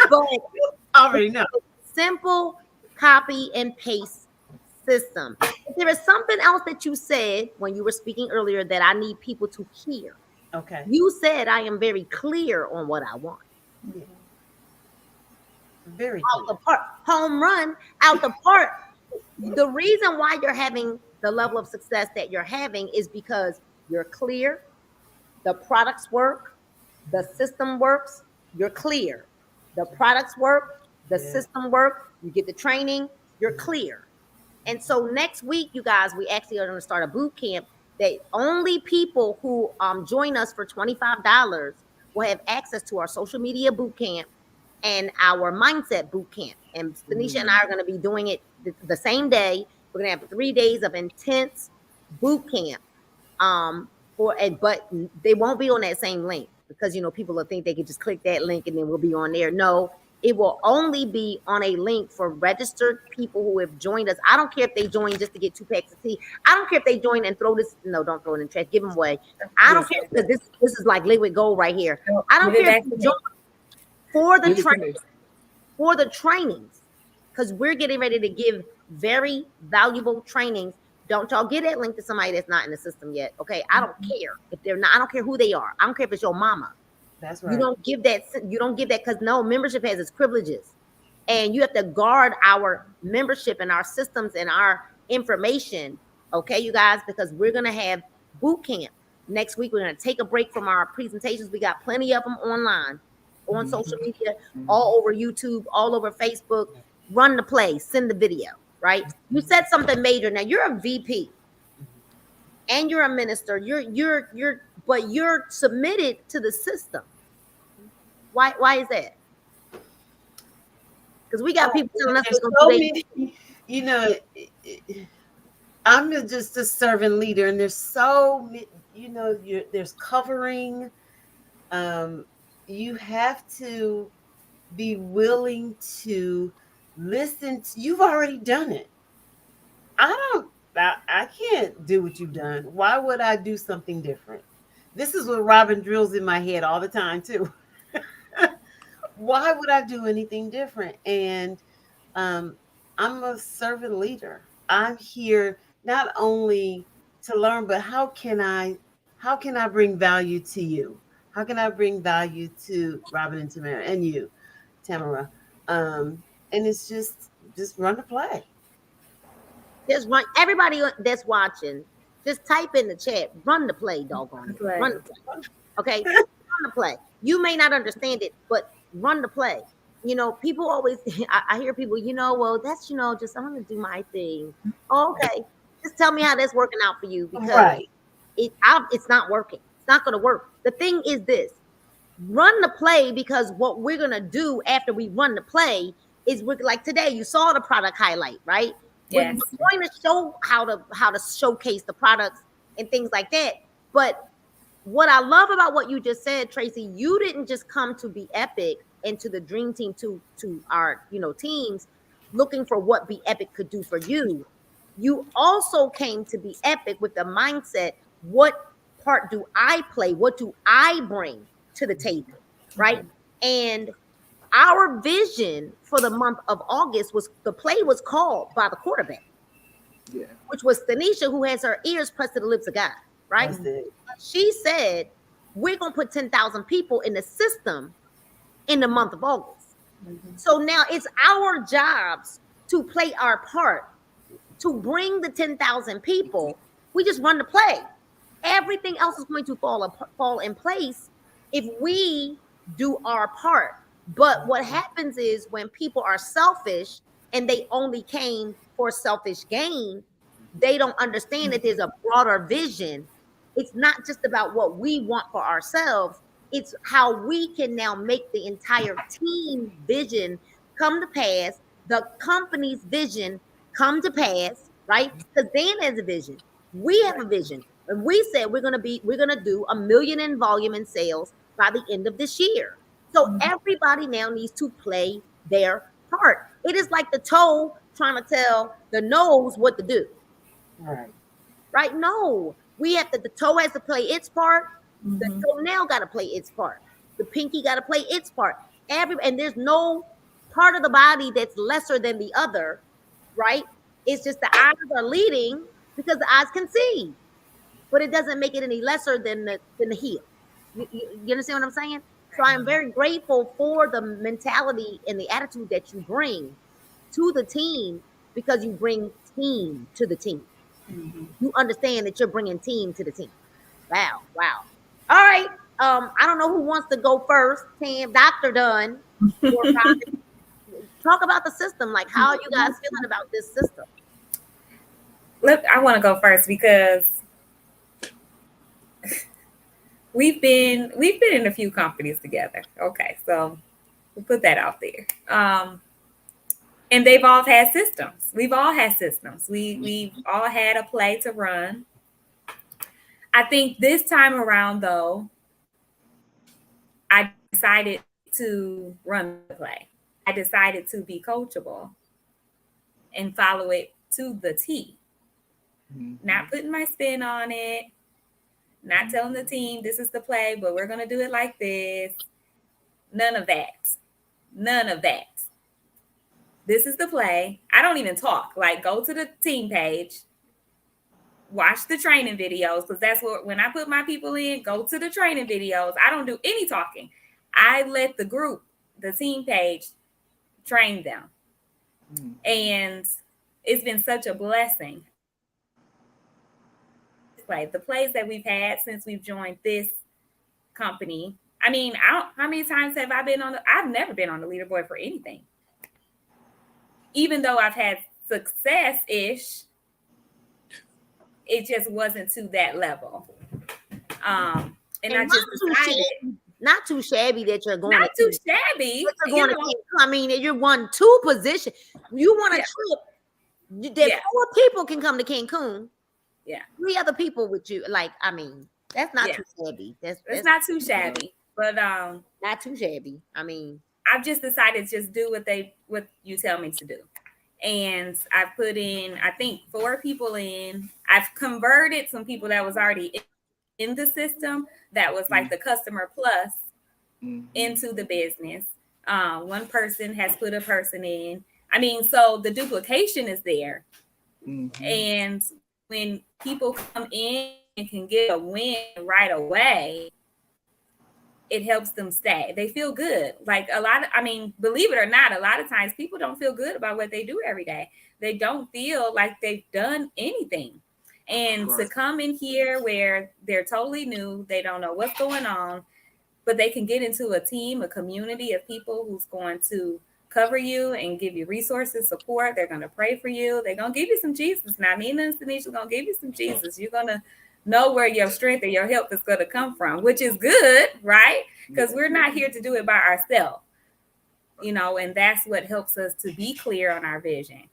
But you already know. Simple copy and paste system. There is something else that you said when you were speaking earlier that I need people to hear. Okay. You said I am very clear on what I want. Yeah. Very out the park, home run out the park. The reason why you're having the level of success that you're having is because you're clear, the products work, the system works, you're clear. The products work, the system work, you get the training, you're clear. And so next week, you guys, we actually are going to start a boot camp that only people who join us for $25 will have access to our social media boot camp and our mindset boot camp. And Tanisha and I are going to be doing it the same day. We're going to have 3 days of intense boot camp. But they won't be on that same link because, you know, people will think they could just click that link and then we'll be on there. No, it will only be on a link for registered people who have joined us. I don't care if they join just to get 2 packs of tea. I don't care if they join and throw this. No, don't throw it in the trash. Give them away. I don't care because this is like liquid gold right here. I don't care if you join for the trainings, because we're getting ready to give very valuable trainings. Don't y'all get that link to somebody that's not in the system yet. Okay. I don't care if they're not, I don't care who they are. I don't care if it's your mama. That's right. You don't give that because no, membership has its privileges. And you have to guard our membership and our systems and our information. Okay, you guys, because we're gonna have boot camp next week. We're gonna take a break from our presentations. We got plenty of them online, on social media, all over YouTube, all over Facebook. Run the play, send the video, right? You said something major. Now you're a VP and you're a minister. But you're submitted to the system. Why is that? Because we got people telling us you know, I'm just a servant leader, and there's so many, you know, there's covering. You have to be willing to listen. You've already done it. I can't do what you've done. Why would I do something different? This is what Robin drills in my head all the time too. Why would I do anything different? And I'm a servant leader. I'm here not only to learn, but how can I bring value to you? How can I bring value to Robin and Tamara and you, Tamara? And it's just run the play. Just run. Everybody that's watching, just type in the chat, run the play, doggone it. Run the play. Okay? Run the play. You may not understand it, but run the play. You know, people always, I hear people, you know, well, that's, you know, just, I'm going to do my thing. Okay. Just tell me how that's working out for you, because it's not working. It's not going to work. The thing is this, run the play, because what we're going to do after we run the play is we're like today, you saw the product highlight, right? Yes. We're going to show how to showcase the products and things like that. But what I love about what you just said, Tracy, you didn't just come to Be Epic and to the Dream Team, to our, you know, teams looking for what Be Epic could do for you. You also came to Be Epic with the mindset, what part do I play? What do I bring to the table, right? And our vision for the month of August was, the play was called by the quarterback, which was Tanisha, who has her ears pressed to the lips of God, right? She said, we're going to put 10,000 people in the system in the month of August. So now it's our jobs to play our part, to bring the 10,000 people. We just run the play. Everything else is going to fall in place if we do our part. But what happens is when people are selfish and they only came for selfish gain, they don't understand that there's a broader vision. It's not just about what we want for ourselves. It's how we can now make the entire team vision come to pass, the company's vision come to pass, right? Because Dan has a vision. We have a vision. And we said we're gonna do 1 million in volume in sales by the end of this year. So everybody now needs to play their part. It is like the toe trying to tell the nose what to do. Right? No, the toe has to play its part. The toenail got to play its part. The pinky got to play its part. And there's no part of the body that's lesser than the other, right? It's just the eyes are leading because the eyes can see, but it doesn't make it any lesser than the heel. You understand what I'm saying? So I'm very grateful for the mentality and the attitude that you bring to the team, because you bring team to the team. Mm-hmm. You understand that you're bringing team to the team. Wow. All right. I don't know who wants to go first. Tam, Dr. Dunn. Talk about the system. Like, how are you guys feeling about this system? Look, I want to go first because we've been in a few companies together. Okay, so we'll put that out there. And they've all had systems. We've all had systems. We've all had a play to run. I think this time around, though, I decided to run the play. I decided to be coachable and follow it to the T. Mm-hmm. Not putting my spin on it, not telling the team this is the play, but we're going to do it like this. None of that. This is the play. I don't even talk. Like, go to the team page, watch the training videos, because that's what, when I put my people in, go to the training videos. I don't do any talking. I let the group, the team page, train them. Mm-hmm. And it's been such a blessing. Like, the plays that we've had since we've joined this company. I mean, how many times have I been I've never been on the leaderboard for anything. Even though I've had success-ish, it just wasn't to that level. And I just decided. Not too shabby that you're going. Not too shabby. You're going to, I mean, you're 1-2 position. You want a trip that 4 people can come to Cancun. Yeah. 3 other people with you. Like, I mean, that's not too shabby. That's not too shabby. But not too shabby. I mean, I've just decided to just do what you tell me to do. And I've put in, I think, 4 people in. I've converted some people that was already in the system that was like the customer plus into the business. One person has put a person in. I mean, so the duplication is there. Mm-hmm. And when people come in and can get a win right away, it helps them stay. They feel good. Like believe it or not, a lot of times people don't feel good about what they do every day. They don't feel like they've done anything. And to come in here where they're totally new, they don't know what's going on, but they can get into a team, a community of people who's going to cover you and give you resources, support. They're going to pray for you. They're going to give you some Jesus. Now, Nina and Tanisha going to give you some Jesus. You're going to know where your strength and your help is going to come from, which is good, right? Because we're not here to do it by ourselves, and that's what helps us to be clear on our vision.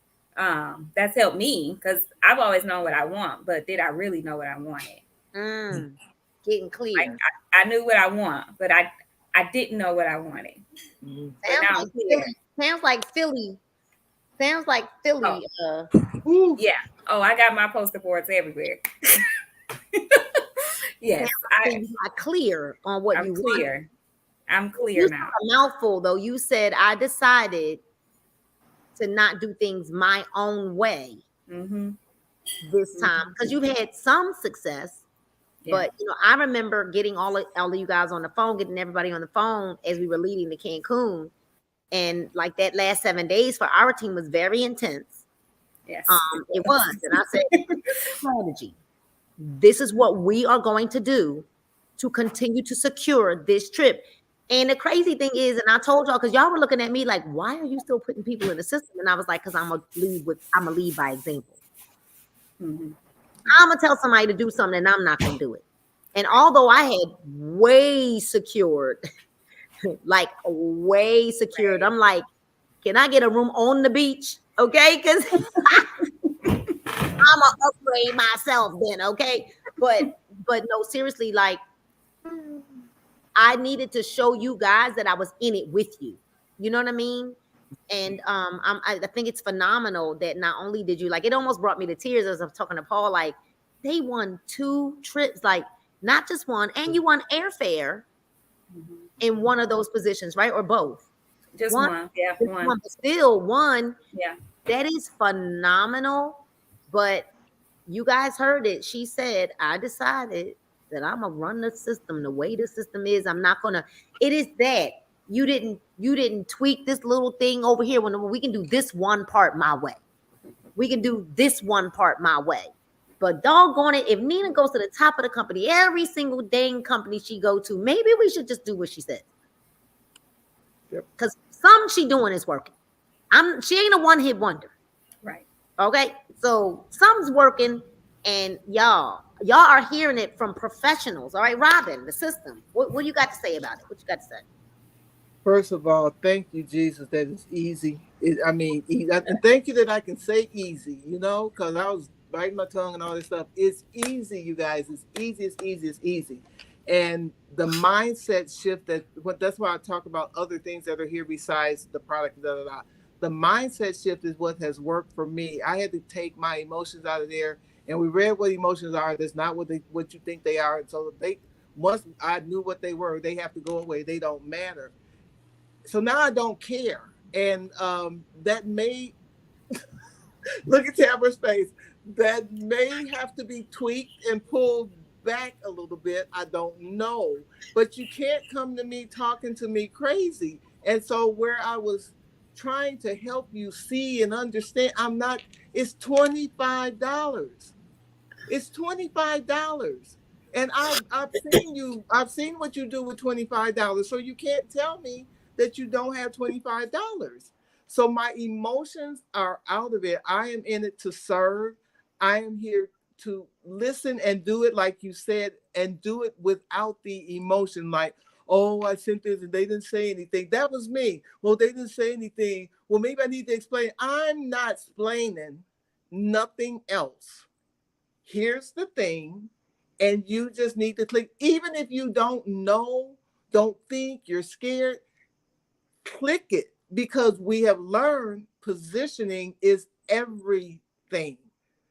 That's helped me because I've always known what I want, but did I really know what I wanted? Getting clear. I knew what I want, but I didn't know what I wanted. Sounds like Philly. Oh. Yeah. Oh, I got my poster boards everywhere. Yes. I'm clear on what you want. I'm clear now. A mouthful, though. You said I decided to not do things my own way this time, because you've had some success. Yeah. But I remember getting all of you guys on the phone, getting everybody on the phone as we were leading to Cancun, and like that last 7 days for our team was very intense. Yes, it was, and I said, strategy. This is what we are going to do to continue to secure this trip. And the crazy thing is, and I told y'all, because y'all were looking at me like, why are you still putting people in the system? And I was like, because I'm a lead by example. Mm-hmm. I'm gonna tell somebody to do something and I'm not gonna do it. And although I had way secured, I'm like, can I get a room on the beach? Okay, because I'm gonna upgrade myself then, okay? But no, seriously, like, I needed to show you guys that I was in it with you. You know what I mean? And I think it's phenomenal that not only did you, like, it almost brought me to tears as I'm talking to Paul, like, they won 2 trips, like, not just one, and you won airfare in one of those positions, right? Or both? Just one. Yeah, one. But still one. Yeah. That is phenomenal. But you guys heard it. She said, I decided that I'm gonna run the system the way the system is. I'm not gonna, it is that you didn't tweak this little thing over here when we can do this one part my way. We can do this one part my way. But doggone it, if Nina goes to the top of the company, every single dang company she go to, maybe we should just do what she said. Because some she doing is working. She ain't a one-hit wonder. Right. Okay. So some's working, and y'all are hearing it from professionals. All right, Robin, the system. What do you got to say about it? What you got to say? First of all, thank you, Jesus, that it's easy. And thank you that I can say easy, because I was biting my tongue and all this stuff. It's easy, you guys. It's easy. And the mindset shift that's why I talk about other things that are here besides the product, The mindset shift is what has worked for me. I had to take my emotions out of there, and we read what emotions are. That's not what you think they are. And so once I knew what they were, they have to go away. They don't matter. So now I don't care. And that may, look at Tamara's face, that may have to be tweaked and pulled back a little bit. I don't know. But you can't come to me talking to me crazy. And so where I was trying to help you see and understand, it's $25. It's $25. And I've seen what you do with $25. So you can't tell me that you don't have $25. So my emotions are out of it. I am in it to serve. I am here to listen and do it like you said, and do it without the emotion like, oh, I sent this and they didn't say anything. That was me. Well, they didn't say anything. Well, maybe I need to explain. I'm not explaining nothing else. Here's the thing. And you just need to click. Even if you don't know, don't think, you're scared, click it, because we have learned positioning is everything.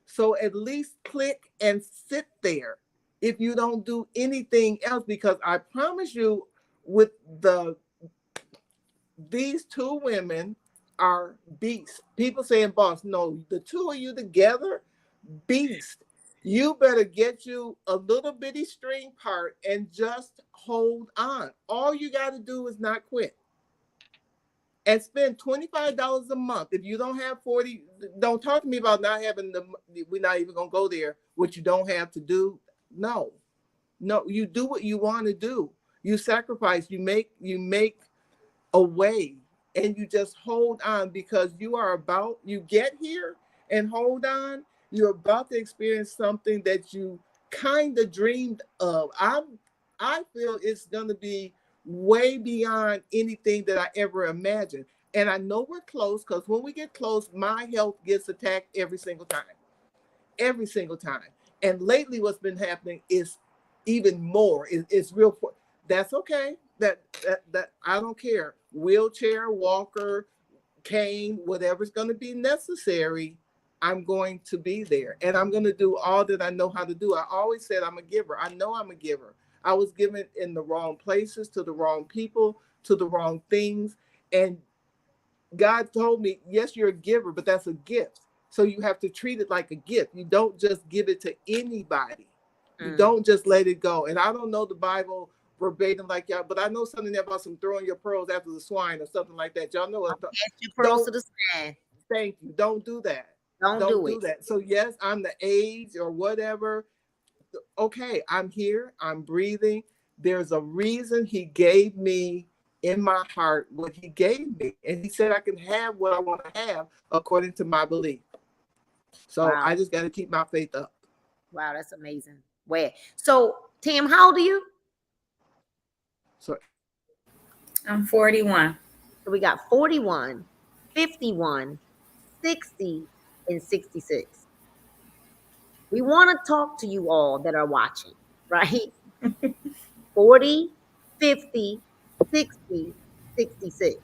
So at least click and sit there if you don't do anything else, because I promise you with these two women are beasts. People saying boss, no, the two of you together, beast. You better get you a little bitty string part and just hold on. All you got to do is not quit. And spend $25 a month. If you don't have 40, don't talk to me about not having we're not even gonna go there, what you don't have to do. No, you do what you want to do. You sacrifice, you make a way, and you just hold on, because you get here and hold on, you're about to experience something that you kind of dreamed of. I feel it's gonna be way beyond anything that I ever imagined. And I know we're close, because when we get close, my health gets attacked every single time. And lately what's been happening is even more. It's real. That's okay. That I don't care. Wheelchair, walker, cane, whatever's going to be necessary, I'm going to be there. And I'm going to do all that I know how to do. I always said I'm a giver. I know I'm a giver. I was given in the wrong places, to the wrong people, to the wrong things. And God told me, yes, you're a giver, but that's a gift. So you have to treat it like a gift. You don't just give it to anybody. You don't just let it go. And I don't know the Bible verbatim like y'all, but I know something about some throwing your pearls after the swine or something like that. Y'all know what? Your pearls to the swine. Thank you. Don't do that. Don't do that. So yes, I'm the age or whatever. Okay, I'm here, I'm breathing. There's a reason he gave me in my heart what he gave me. And he said I can have what I want to have according to my belief. So wow. I just got to keep my faith up. Wow, that's amazing. Where? So, Tim, how old are you? So I'm 41. So we got 41, 51, 60, and 66. We want to talk to you all that are watching, right? 40, 50, 60, 66.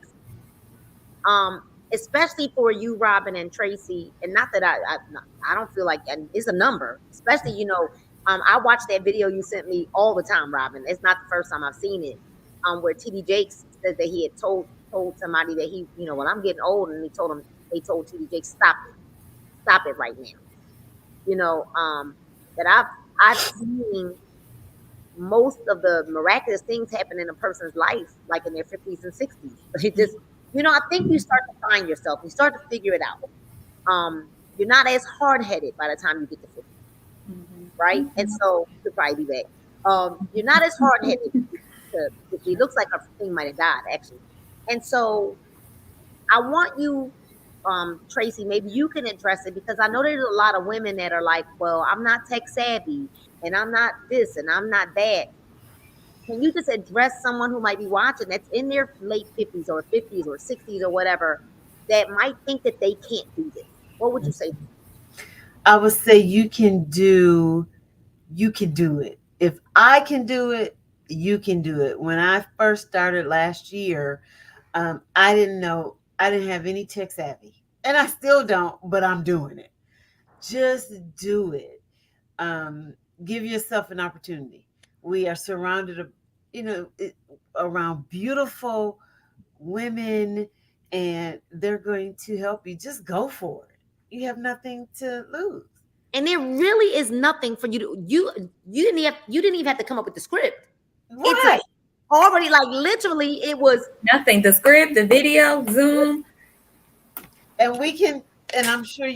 Especially for you, Robin and Tracy, and not that I don't feel like it's a number, especially, I watch that video you sent me all the time, Robin. It's not the first time I've seen it, where TD Jakes said that he had told somebody that he, when I'm getting old, and he told him they told TD Jakes, stop it right now. You know, that I've seen most of the miraculous things happen in a person's life, like in their 50s and 60s. It just, you know, I think you start to find yourself, you start to figure it out. You're not as hard-headed by the time you get to 50, right? And so you'll probably be back. You're not as hard-headed. It looks like her thing might have died, actually. And so I want you, Tracy, maybe you can address it, because I know there's a lot of women that are like, well, I'm not tech savvy and I'm not this and I'm not that. Can you just address someone who might be watching that's in their late 50s or 50s or 60s or whatever that might think that they can't do this? What would you say? I would say you can do it. If I can do it, you can do it. When I first started last year, I didn't have any tech savvy, and I still don't, but I'm doing it. Just do it. Give yourself an opportunity. We are surrounded, around beautiful women, and they're going to help you. Just go for it. You have nothing to lose. And there really is nothing for you to you didn't even have to come up with the script. Right. It's already, like, literally, it was nothing. The script, the video, Zoom. And we can, and I'm sure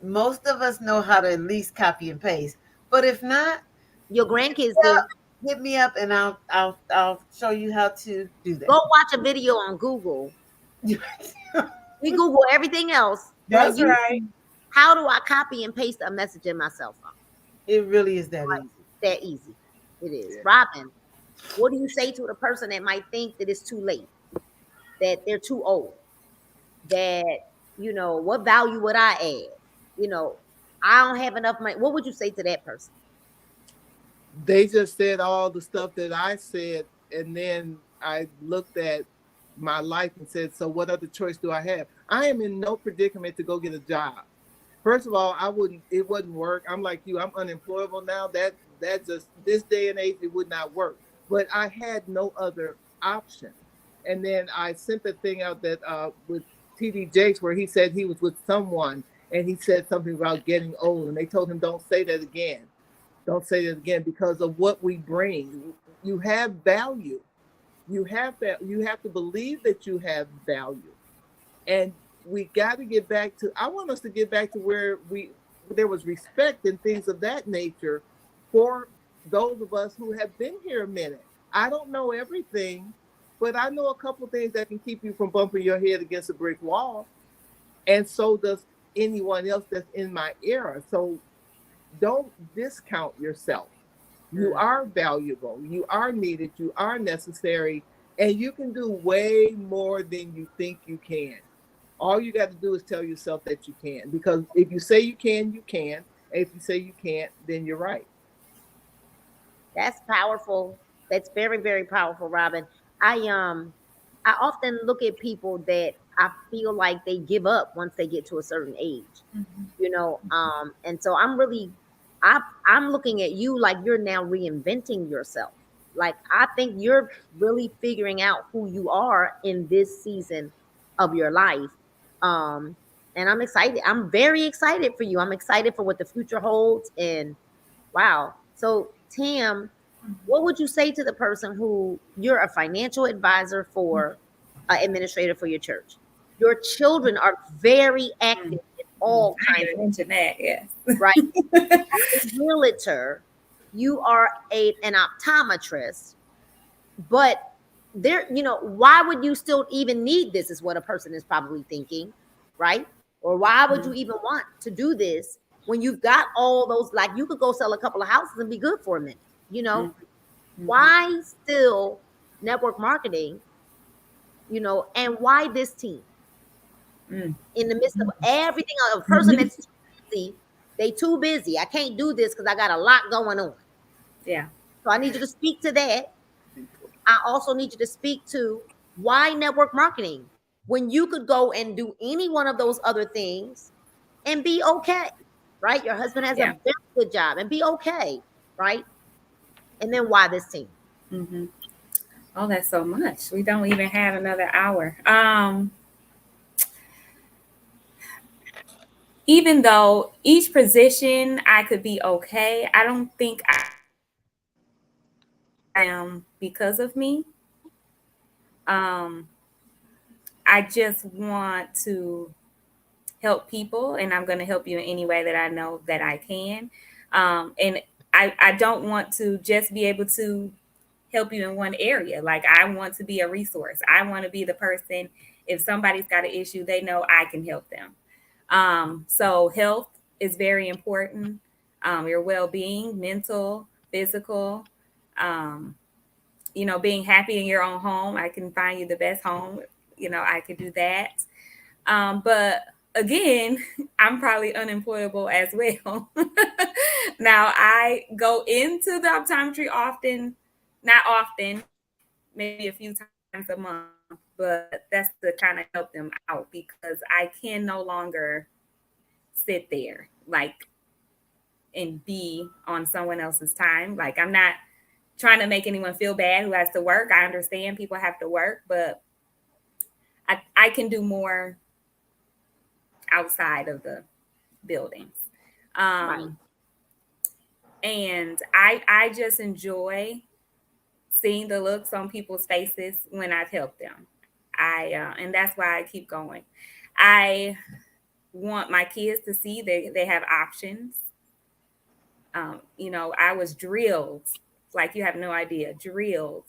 most of us know how to at least copy and paste. But if not, your grandkids do. Hit me up and I'll show you how to do that. Go watch a video on Google. We Google everything else. That's right. How do I copy and paste a message in my cell phone? It really is that easy. That easy. It is. Robin, what do you say to the person that might think that it's too late, that they're too old, that, what value would I add? I don't have enough money. What would you say to that person? They just said all the stuff that I said, and then I looked at my life and said, so what other choice do I have? I am in no predicament to go get a job. First of all, it wouldn't work. I'm like you, I'm unemployable now. That just, this day and age, it would not work. But I had no other option. And then I sent the thing out that with TD Jakes, where he said he was with someone and he said something about getting old, and they told him, don't say that again. Don't say that again, because of what we bring. You have value. You have to believe that you have value. And we got to get back to, I want us to get back to where there was respect and things of that nature for those of us who have been here a minute. I don't know everything, but I know a couple of things that can keep you from bumping your head against a brick wall. And so does anyone else that's in my era. So don't discount yourself. You are valuable. You are needed. You are necessary. And you can do way more than you think you can. All you got to do is tell yourself that you can. Because if you say you can, you can. And if you say you can't, then you're right. That's powerful. That's very, very powerful, Robin. I often look at people that I feel like they give up once they get to a certain age, and so I'm looking at you like you're now reinventing yourself. Like, I think you're really figuring out who you are in this season of your life. And I'm excited. I'm very excited for you. I'm excited for what the future holds. And wow. So Tam, what would you say to the person who you're a financial advisor for, administrator for your church? Your children are very active in all kinds of internet, yes. Right. As a realtor, you are an optometrist, but why would you still even need this is what a person is probably thinking, right? Or why would you even want to do this when you've got all those, like, you could go sell a couple of houses and be good for a minute, Why still network marketing, and why this team? In the midst of everything, a person that's too busy, they too busy. I can't do this because I got a lot going on. Yeah. So I need you to speak to that. I also need you to speak to why network marketing when you could go and do any one of those other things and be okay, right? Your husband has a very good job and be okay, right? And then why this team? Mm-hmm. Oh, that's so much. We don't even have another hour. even though each position I could be okay, I don't think I am because of me. I just want to help people, and I'm going to help you in any way that I know that I can. And I don't want to just be able to help you in one area. Like, I want to be a resource. I want to be the person, if somebody's got an issue, they know I can help them. So health is very important. Your well-being, mental, physical, being happy in your own home. I can find you the best home. I could do that. But again, I'm probably unemployable as well. Now, I go into the optometry not often, maybe a few times a month, but that's to kind of help them out, because I can no longer sit there and be on someone else's time. Like, I'm not trying to make anyone feel bad who has to work. I understand people have to work, but I can do more outside of the buildings. Right. And I just enjoy seeing the looks on people's faces when I've helped them. And that's why I keep going. I want my kids to see they have options. I was drilled, like, you have no idea, drilled.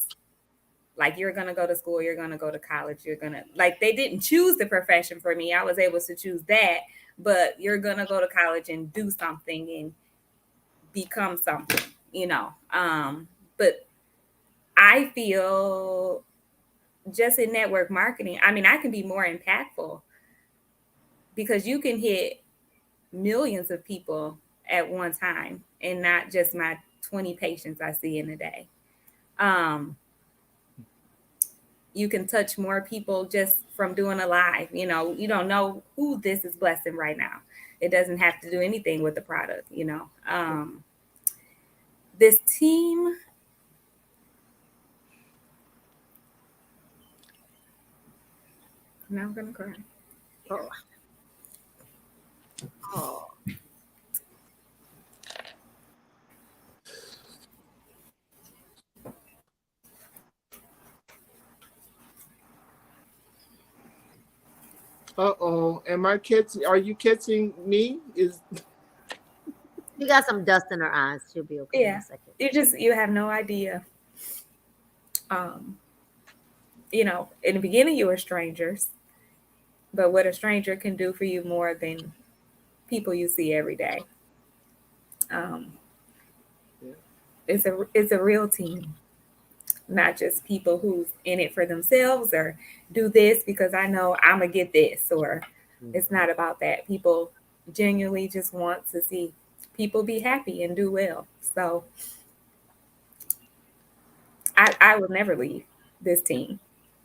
Like, you're going to go to school, you're going to go to college, they didn't choose the profession for me. I was able to choose that, but you're going to go to college and do something and become something, but I feel just in network marketing, I can be more impactful, because you can hit millions of people at one time and not just my 20 patients I see in a day. You can touch more people just from doing a live. You don't know who this is blessing right now. It doesn't have to do anything with the product, This team, now I'm going to cry. Oh. Uh-oh. Are you catching me? You got some dust in her eyes. She'll be okay in a second. You have no idea. In the beginning you were strangers, but what a stranger can do for you more than people you see every day. It's a real team, not just people who's in it for themselves or do this because I know I'm gonna get this, or it's not about that. People genuinely just want to see people be happy and do well. So I will never leave this team.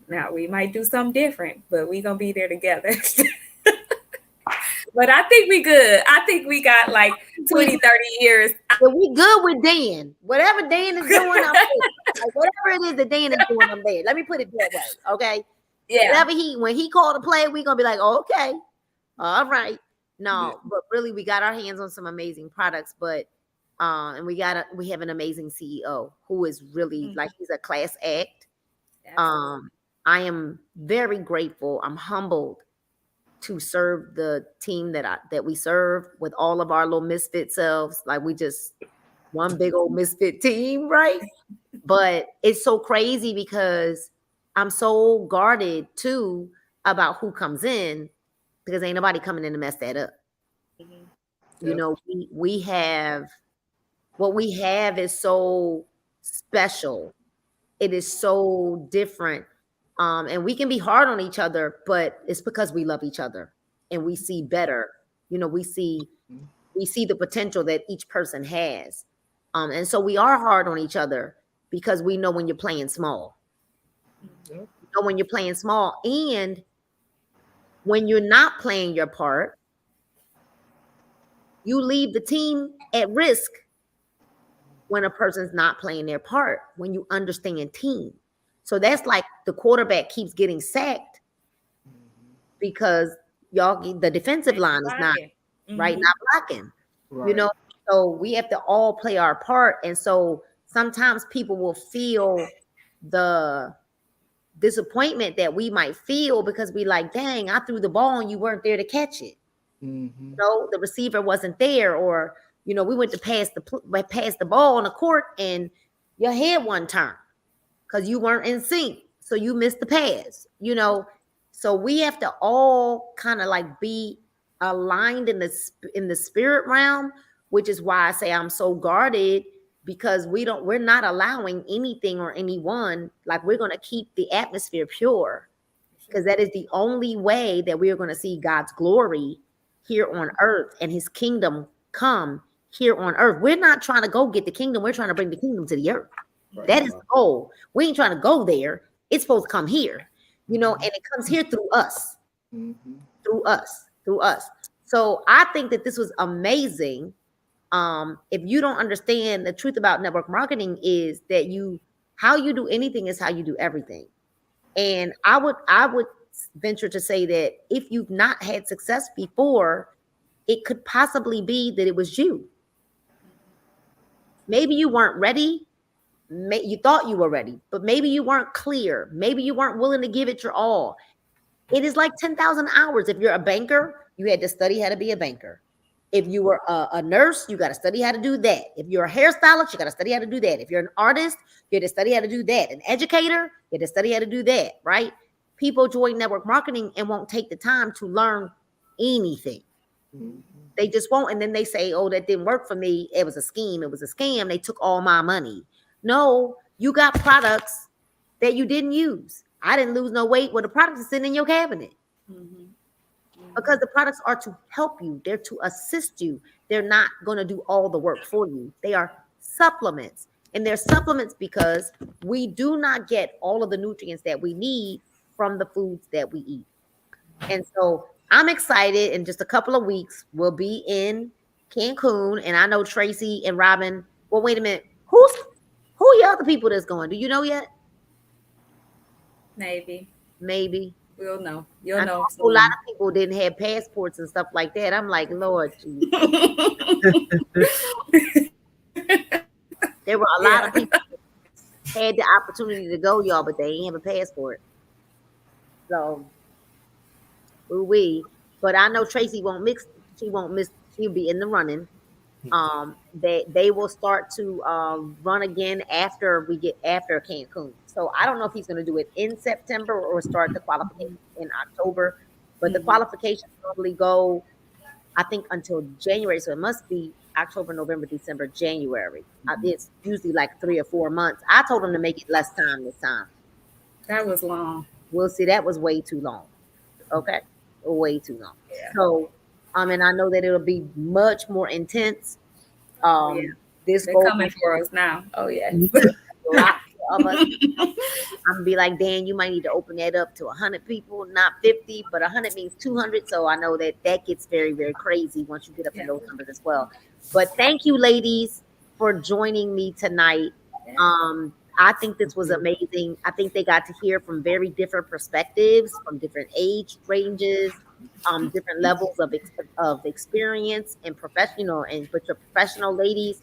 Now, we might do something different, but we're going to be there together. But I think we good. I think we got like 20, 30 years. But we good with Dan. Whatever Dan is doing, I'm there. Like, whatever it is that Dan is doing, I'm there. Let me put it that way, okay? Yeah. When he called to play, we're going to be like, okay, all right. No, but really, we got our hands on some amazing products, but and we have an amazing CEO who is really like, he's a class act. I am very grateful. I'm humbled to serve the team that we serve with all of our little misfit selves. Like, we just one big old misfit team, right? But it's so crazy because I'm so guarded too about who comes in, because ain't nobody coming in to mess that up. Mm-hmm. We have what we have is so special. It is so different. And we can be hard on each other, but it's because we love each other and we see better. We see the potential that each person has. And so we are hard on each other because we know when you're playing small. Yep. When you're playing small, and when you're not playing your part, you leave the team at risk when a person's not playing their part, when you understand team. So that's like the quarterback keeps getting sacked because the defensive line is not right? Not blocking, Right. you know. So we have to all play our part. And so sometimes people will feel the disappointment that we might feel because we like, dang, I threw the ball and you weren't there to catch it. Mm-hmm. You know, the receiver wasn't there, or you know, we went to pass the ball on the court and your head one turn because you weren't in sync, so you missed the pass. You know, so we have to all kind of like be aligned in the spirit realm, which is why I say I'm so guarded, because we're not allowing anything or anyone, like we're going to keep the atmosphere pure, because that is the only way that we are going to see God's glory here on earth and his kingdom come here on earth. We're not trying to go get the kingdom. We're trying to bring the kingdom to the earth. Right. That is the goal. We ain't trying to go there. It's supposed to come here, you know, and it comes here through us, through us. So I think that this was amazing. If you don't understand, the truth about network marketing is that how you do anything is how you do everything. And I would venture to say that if you've not had success before, it could possibly be that it was you. Maybe you weren't ready. You thought you were ready, but maybe you weren't clear. Maybe you weren't willing to give it your all. It is like 10,000 hours. If you're a banker, you had to study how to be a banker. If you were a nurse, you got to study how to do that. If you're a hairstylist, you got to study how to do that. If you're an artist, you had to study how to do that. An educator, you had to study how to do that, right? People join network marketing and won't take the time to learn anything. They just won't. And then they say, oh, that didn't work for me. It was a scheme. It was a scam. They took all my money. No, you got products that you didn't use. I didn't lose no weight. Well, the products are sitting in your cabinet. Because the products are to help you. They're to assist you. They're not going to do all the work for you. They are supplements. And they're supplements because we do not get all of the nutrients that we need from the foods that we eat. And so I'm excited. In just a couple of weeks, we'll be in Cancun. And I know Tracy and Robin. Well, wait a minute. Who are the other people that's going? Do you know yet? Maybe. We'll know. You'll know. A lot of people didn't have passports and stuff like that. I'm like, Lord, there were a lot of people had the opportunity to go, y'all, but they ain't have a passport. So, but I know Tracy won't miss. She'll be in the running. They will start to run again after Cancun. So I don't know if he's going to do it in September or start the qualification in October. But the qualifications normally go, I think, until January. So it must be October, November, December, January. It's usually like 3 or 4 months. I told him to make it less time this time. That was long. We'll see. That was way too long. Okay, way too long. Yeah. So, and I know that it'll be much more intense. This They're coming for us now. Oh yeah. Lots of us. I'm gonna be like, Dan, you might need to open that up to 100 people, not 50, but 100 means 200. So I know that gets very, very crazy once you get up to those numbers as well. But thank you, ladies, for joining me tonight. I think this was amazing. I think they got to hear from very different perspectives, from different age ranges, different levels of experience and professional. But you're professional ladies.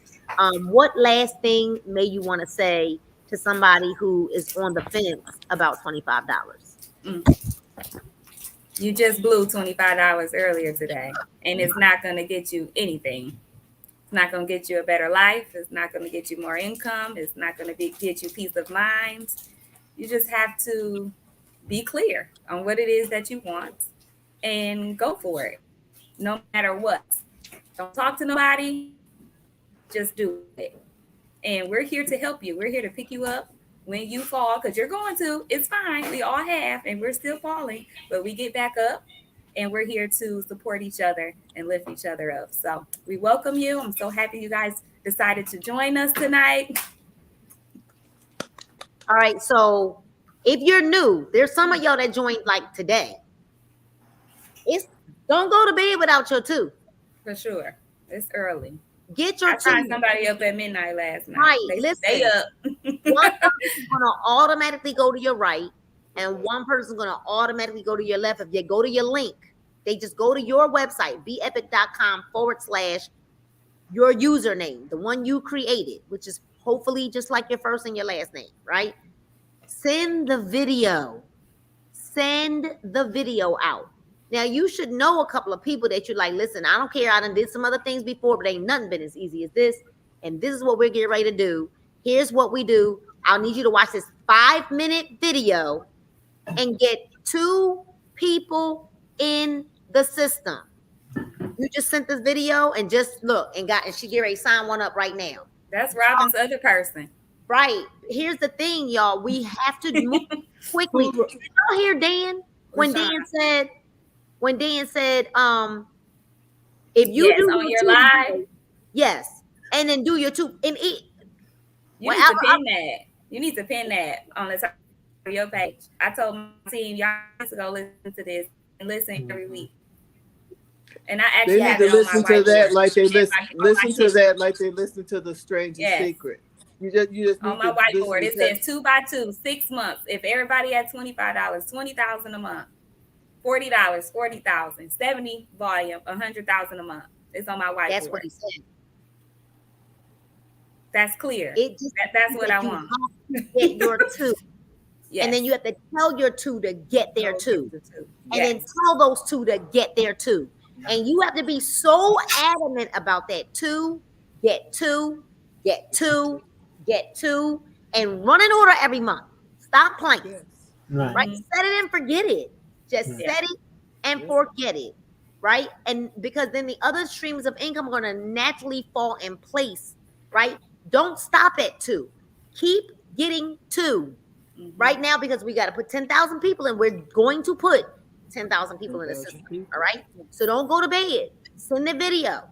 What last thing may you want to say to somebody who is on the fence about $25? You just blew $25 earlier today, and it's not going to get you anything. It's not going to get you a better life. It's not going to get you more income. It's not going to get you peace of mind. You just have to be clear on what it is that you want and go for it, no matter what. Don't talk to nobody. Just do it. And we're here to help you. We're here to pick you up when you fall, because you're going to. It's fine. We all have, and we're still falling, but we get back up. And we're here to support each other and lift each other up. So we welcome you. I'm so happy you guys decided to join us tonight. All right. So if you're new, there's some of y'all that joined like today. Don't go to bed without your two. For sure. It's early. Get your I timed somebody up at midnight last night. Right. They Listen, stay up. One person is going to automatically go to your right, and one person is going to automatically go to your left. If you go to your link, They just go to your website, beepic.com/. your username, the one you created, which is hopefully just like your first and your last name, right? Send the video. Send the video out. Now, you should know a couple of people that you're like, listen, I don't care. I done did some other things before, but ain't nothing been as easy as this. And this is what we're getting ready to do. Here's what we do. I'll need you to watch this 5-minute video and get 2 people in the system. You just sent this video and just look and she get ready to sign one up right now. That's Robin's other person. Right. Here's the thing, y'all. We have to move quickly. You know, hear Dan when Dan said, if you do on your live, yes, and then do your 2 and eat. You need to pin that. You need to pin that on the top of your page. I told my team, y'all need to go listen to this and listen every week. And I actually they need to listen to that like they listen to that like they listen to The Strangest Secret. You just on my whiteboard it says 2 by 2, 6 months. If everybody had $25, $20,000 a month, $40, $40,000, 70 volume, 100,000 a month. It's on my whiteboard. That's what he said. That's clear. That's what I want. Get your 2. Yes. And then you have to tell your 2 to get their 2. Yes. And then tell those 2 to get their 2. And you have to be so adamant about that 2, get 2, get 2, get 2, and run in order every month. Stop playing. Yes. Right? Set it and forget it. Just set it and forget it. Right? And because then the other streams of income are going to naturally fall in place. Right? Don't stop at 2. Keep getting 2. Right now, because we got to put 10,000 people in, we're going to put 10,000 people in the system. All right. So don't go to bed. Send the video.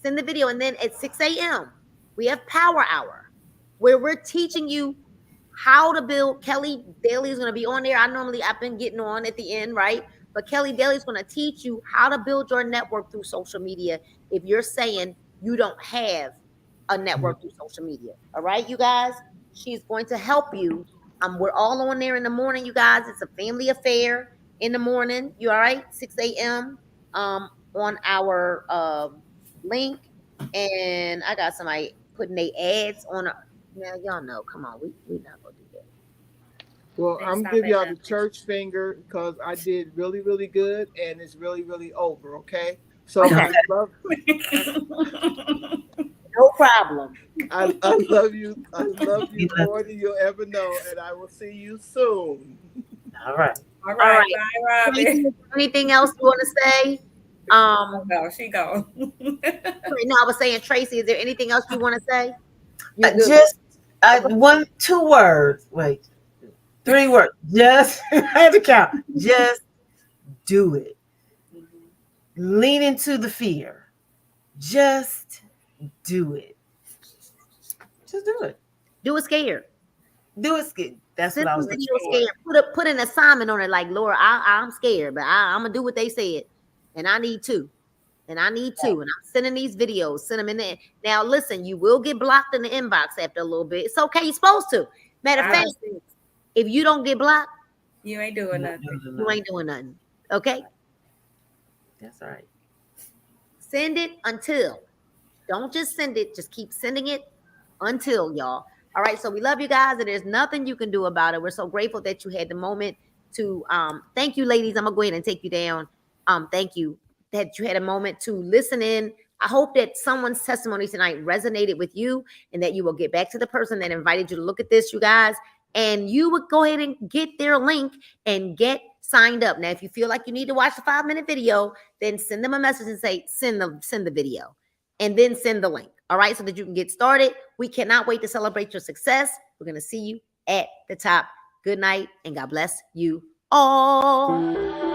And then at 6 a.m., we have Power Hour where we're teaching you how to build. Kelly Daly is going to be on there. I've been getting on at the end, right? But Kelly Daly is going to teach you how to build your network through social media if you're saying you don't have a network through social media. All right, you guys? She's going to help you. We're all on there in the morning, you guys. It's a family affair. In the morning, you all right? 6 a.m. On our link, and I got somebody putting their ads on. Now y'all know. Come on, we not gonna do that. Well, I'm gonna give y'all the church finger because I did really, really good, and it's really, really over. Okay, so I love. No problem. I love you. I love you more than you'll ever know, and I will see you soon. All right. All right. Bye, Robin. Anything else you want to say? No, she go. No, I was saying, Tracy, is there anything else you want to say? Just 2 words. Wait, 3 words. Just I had to count. Just do it. Lean into the fear. Just do it. Just do it. Do it scared. Do it scared. That's what I was scared. Put an assignment on it, like, Laura, I'm scared, but I'm gonna do what they said, and I need 2, and I need 2, and I'm sending these videos, send them in there. Now, listen, you will get blocked in the inbox after a little bit. It's okay, you're supposed to. Matter of fact, if you don't get blocked, you ain't doing nothing. You ain't doing nothing. Okay. That's all right. Send it until. Don't just send it. Just keep sending it until, y'all. All right, so we love you guys, and there's nothing you can do about it. We're so grateful that you had the moment to thank you, ladies. I'm gonna go ahead and take you down. Thank you that you had a moment to listen in. I hope that someone's testimony tonight resonated with you, and that you will get back to the person that invited you to look at this, you guys, and you would go ahead and get their link and get signed up. Now, if you feel like you need to watch the 5-minute video, then send them a message and say, send the video, and then send the link. All right, so that you can get started. We cannot wait to celebrate your success. We're going to see you at the top. Good night, and God bless you all.